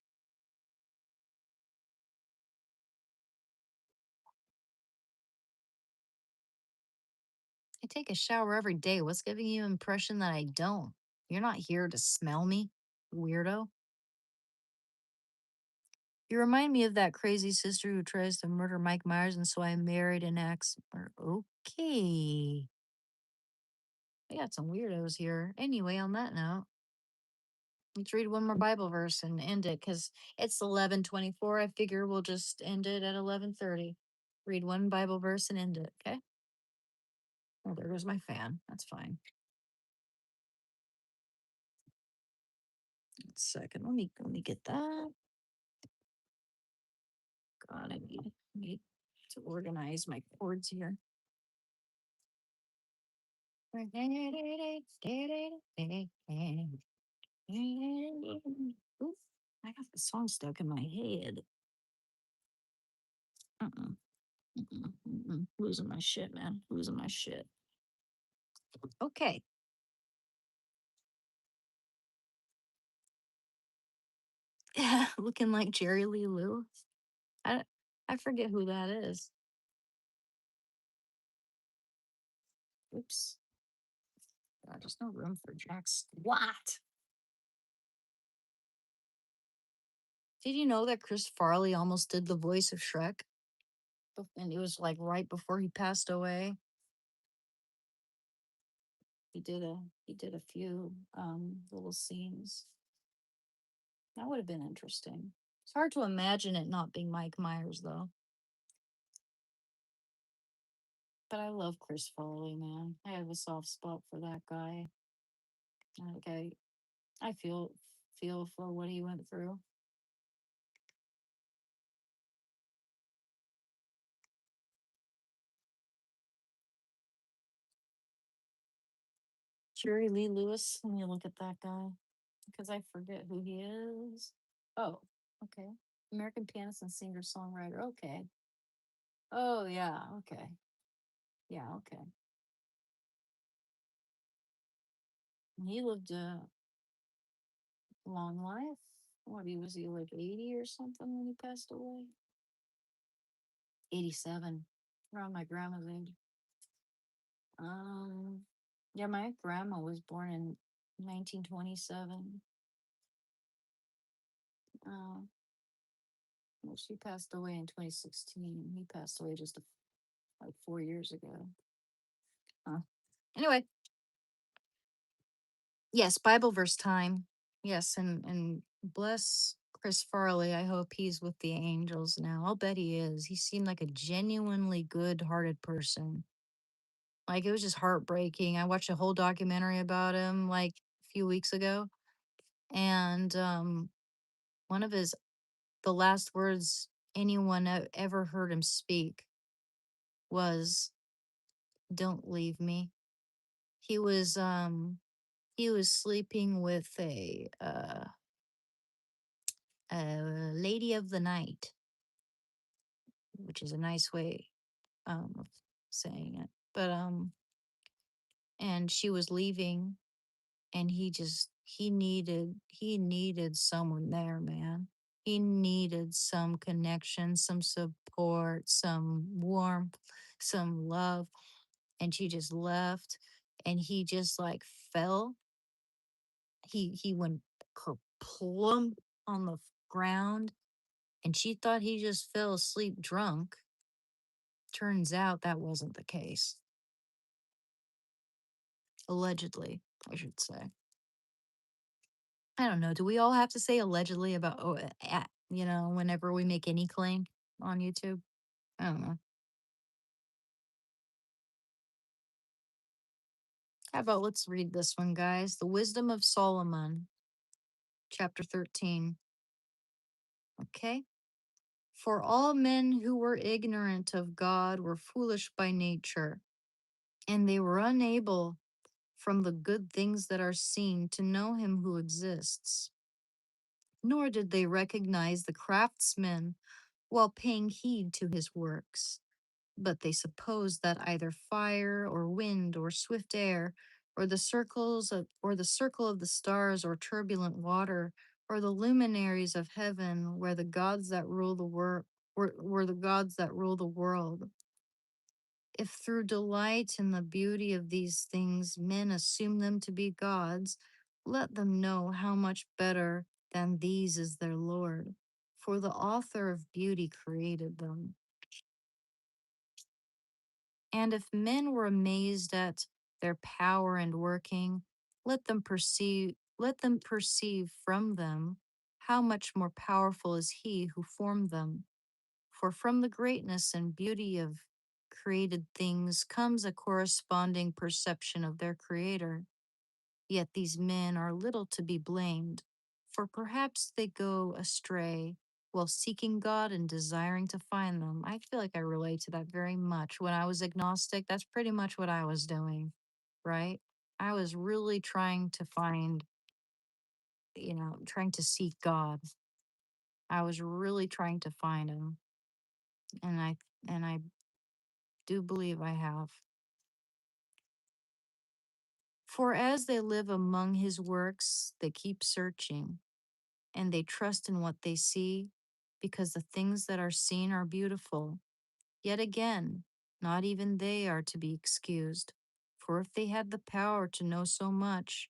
I take a shower every day. What's giving you impression that I don't? You're not here to smell me, weirdo. You remind me of that crazy sister who tries to murder Mike Myers, and so I married an ex. Okay. I got some weirdos here. Anyway, on that note, let's read one more Bible verse and end it because it's 11:24. I figure we'll just end it at 11:30. Read one Bible verse and end it. Okay. Oh, there goes my fan. That's fine. Second. Let me get that. God, I need to organize my chords here. Oof, I got the song stuck in my head. Uh-uh. Losing my shit, man. Losing my shit. Okay. Looking like Jerry Lee Lewis. I I forget who that is. Oops. There's no room for Jack Squat. Did you know that Chris Farley almost did the voice of Shrek? And it was like right before he passed away. He did a few little scenes. That would have been interesting. It's hard to imagine it not being Mike Myers though. But I love Chris Farley, man. I have a soft spot for that guy. Like I feel for what he went through. Jerry Lee Lewis. Let me look at that guy because I forget who he is. Oh, okay. American pianist and singer songwriter. Okay. Oh yeah. Okay. Yeah. Okay. He lived a long life. What he like 80 or something when he passed away? 87. Around my grandma's age. Um yeah, my grandma was born in 1927. Uh, well, she passed away in 2016. He passed away just like 4 years ago. Anyway, yes, Bible verse time. Yes, and bless Chris Farley. I hope he's with the angels now. I'll bet he is. He seemed like a genuinely good-hearted person. Like it was just heartbreaking. I watched a whole documentary about him like a few weeks ago, and one of his the last words anyone ever heard him speak was "Don't leave me." He was um he was sleeping with a lady of the night, which is a nice way of saying it. But and she was leaving, and he needed someone there, man. He needed some connection, some support, some warmth, some love, and she just left, and he just like fell. He went plump on the ground, and she thought he just fell asleep drunk. Turns out that wasn't the case. Allegedly, I should say. I don't know. Do we all have to say allegedly about whenever we make any claim on YouTube? I don't know. How about let's read this one, guys? The Wisdom of Solomon, chapter 13. Okay. For all men who were ignorant of God were foolish by nature, and they were unable from the good things that are seen to know him who exists. Nor did they recognize the craftsman while paying heed to his works. But they supposed that either fire or wind or swift air or the circle of the stars or turbulent water or the luminaries of heaven were the gods that rule the world. If through delight in the beauty of these things men assume them to be gods, let them know how much better than these is their Lord, for the author of beauty created them. And if men were amazed at their power and working, let them perceive from them how much more powerful is he who formed them. For from the greatness and beauty of created things comes a corresponding perception of their creator. Yet these men are little to be blamed, for perhaps they go astray while seeking God and desiring to find them. I feel like I relate to that very much. When I was agnostic, that's pretty much what I was doing, right? I was really trying to find, trying to seek God. I was really trying to find him, and I do believe I have. For as they live among his works, they keep searching and they trust in what they see because the things that are seen are beautiful. Yet again, not even they are to be excused. For if they had the power to know so much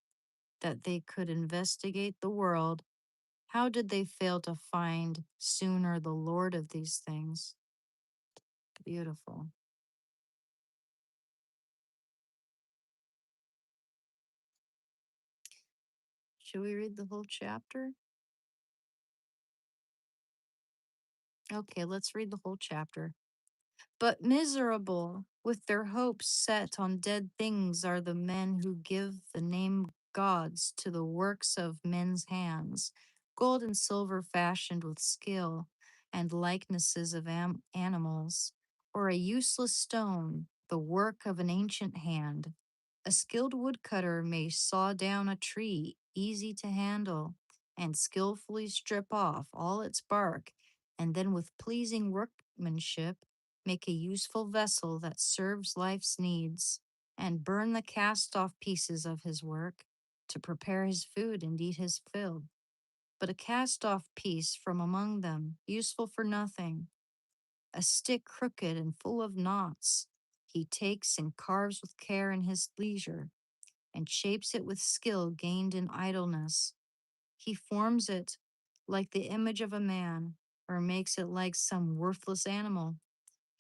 that they could investigate the world, how did they fail to find sooner the Lord of these things? Beautiful. Should we read the whole chapter? Okay, let's read the whole chapter. But miserable, with their hopes set on dead things, are the men who give the name gods to the works of men's hands, gold and silver fashioned with skill, and likenesses of animals, or a useless stone, the work of an ancient hand. A skilled woodcutter may saw down a tree easy to handle, and skillfully strip off all its bark, and then with pleasing workmanship make a useful vessel that serves life's needs, and burn the cast off pieces of his work to prepare his food and eat his fill. But a cast off piece from among them, useful for nothing, a stick crooked and full of knots, he takes and carves with care in his leisure, and shapes it with skill gained in idleness. He forms it like the image of a man, or makes it like some worthless animal,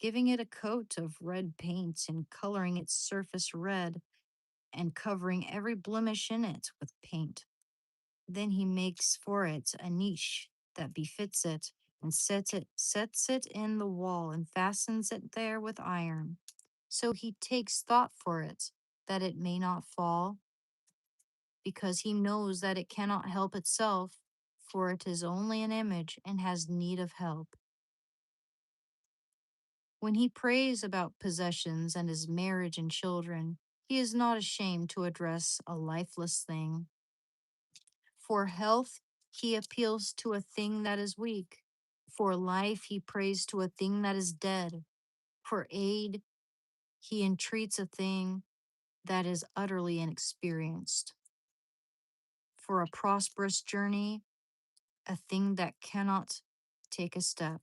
giving it a coat of red paint and coloring its surface red and covering every blemish in it with paint. Then he makes for it a niche that befits it and sets it in the wall and fastens it there with iron. So he takes thought for it that it may not fall, because he knows that it cannot help itself, for it is only an image and has need of help. When he prays about possessions and his marriage and children, he is not ashamed to address a lifeless thing. For health, he appeals to a thing that is weak. For life, he prays to a thing that is dead. For aid, he entreats a thing that is utterly inexperienced. for a prosperous journey, a thing that cannot take a step.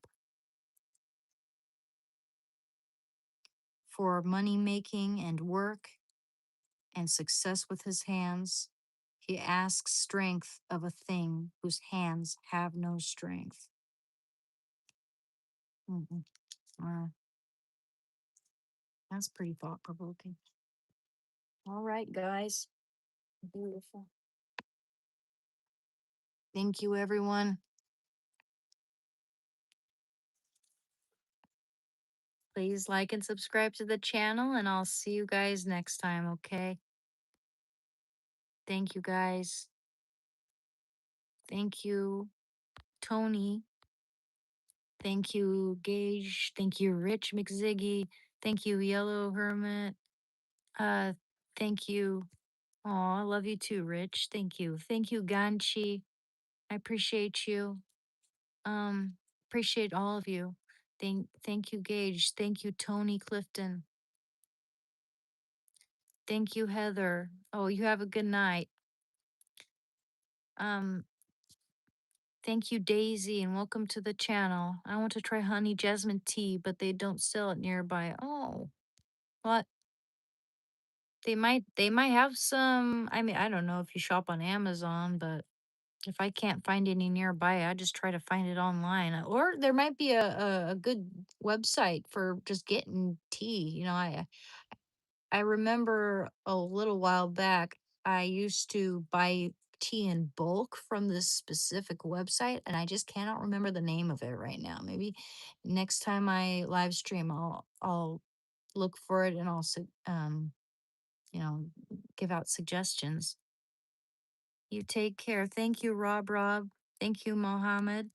For money making and work and success with his hands, he asks strength of a thing whose hands have no strength. Mhm. Wow, that's pretty thought provoking. All right, guys. Beautiful. Thank you, everyone. Please like and subscribe to the channel, and I'll see you guys next time, okay? Thank you, guys. Thank you, Tony. Thank you, Gage. Thank you, Rich McZiggy. Thank you, Yellow Hermit. Uh, thank you. Oh, I love you too, Rich. Thank you. Thank you, Ganchi. I appreciate you. Um, appreciate all of you. Thank you, Gage. Thank you, Tony Clifton. Thank you, Heather. Oh, you have a good night. Um, thank you, Daisy, and welcome to the channel. I want to try honey jasmine tea, but they don't sell it nearby. Oh, what? They might have some. I mean, I don't know if you shop on Amazon, but if I can't find any nearby, I just try to find it online. Or there might be a good website for just getting tea. I remember a little while back, I used to buy tea in bulk from this specific website, and I just cannot remember the name of it right now. Maybe next time I live stream, I'll look for it and also you know give out suggestions. You take care. Thank you, Rob. Rob. Thank you, Mohammed.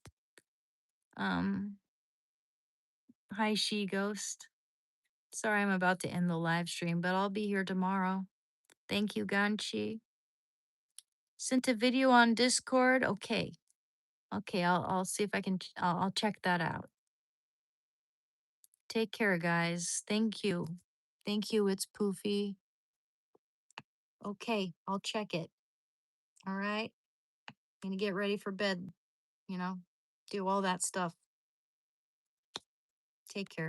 Um, hi, She Ghost. Sorry, I'm about to end the live stream, but I'll be here tomorrow. Thank you, Ganchi. Sent a video on Discord. Okay. Okay, I'll see if I can I'll check that out. Take care, guys. Thank you. Thank you. It's Poofy. Okay, I'll check it. All right. Gonna get ready for bed, you know, do all that stuff. Take care.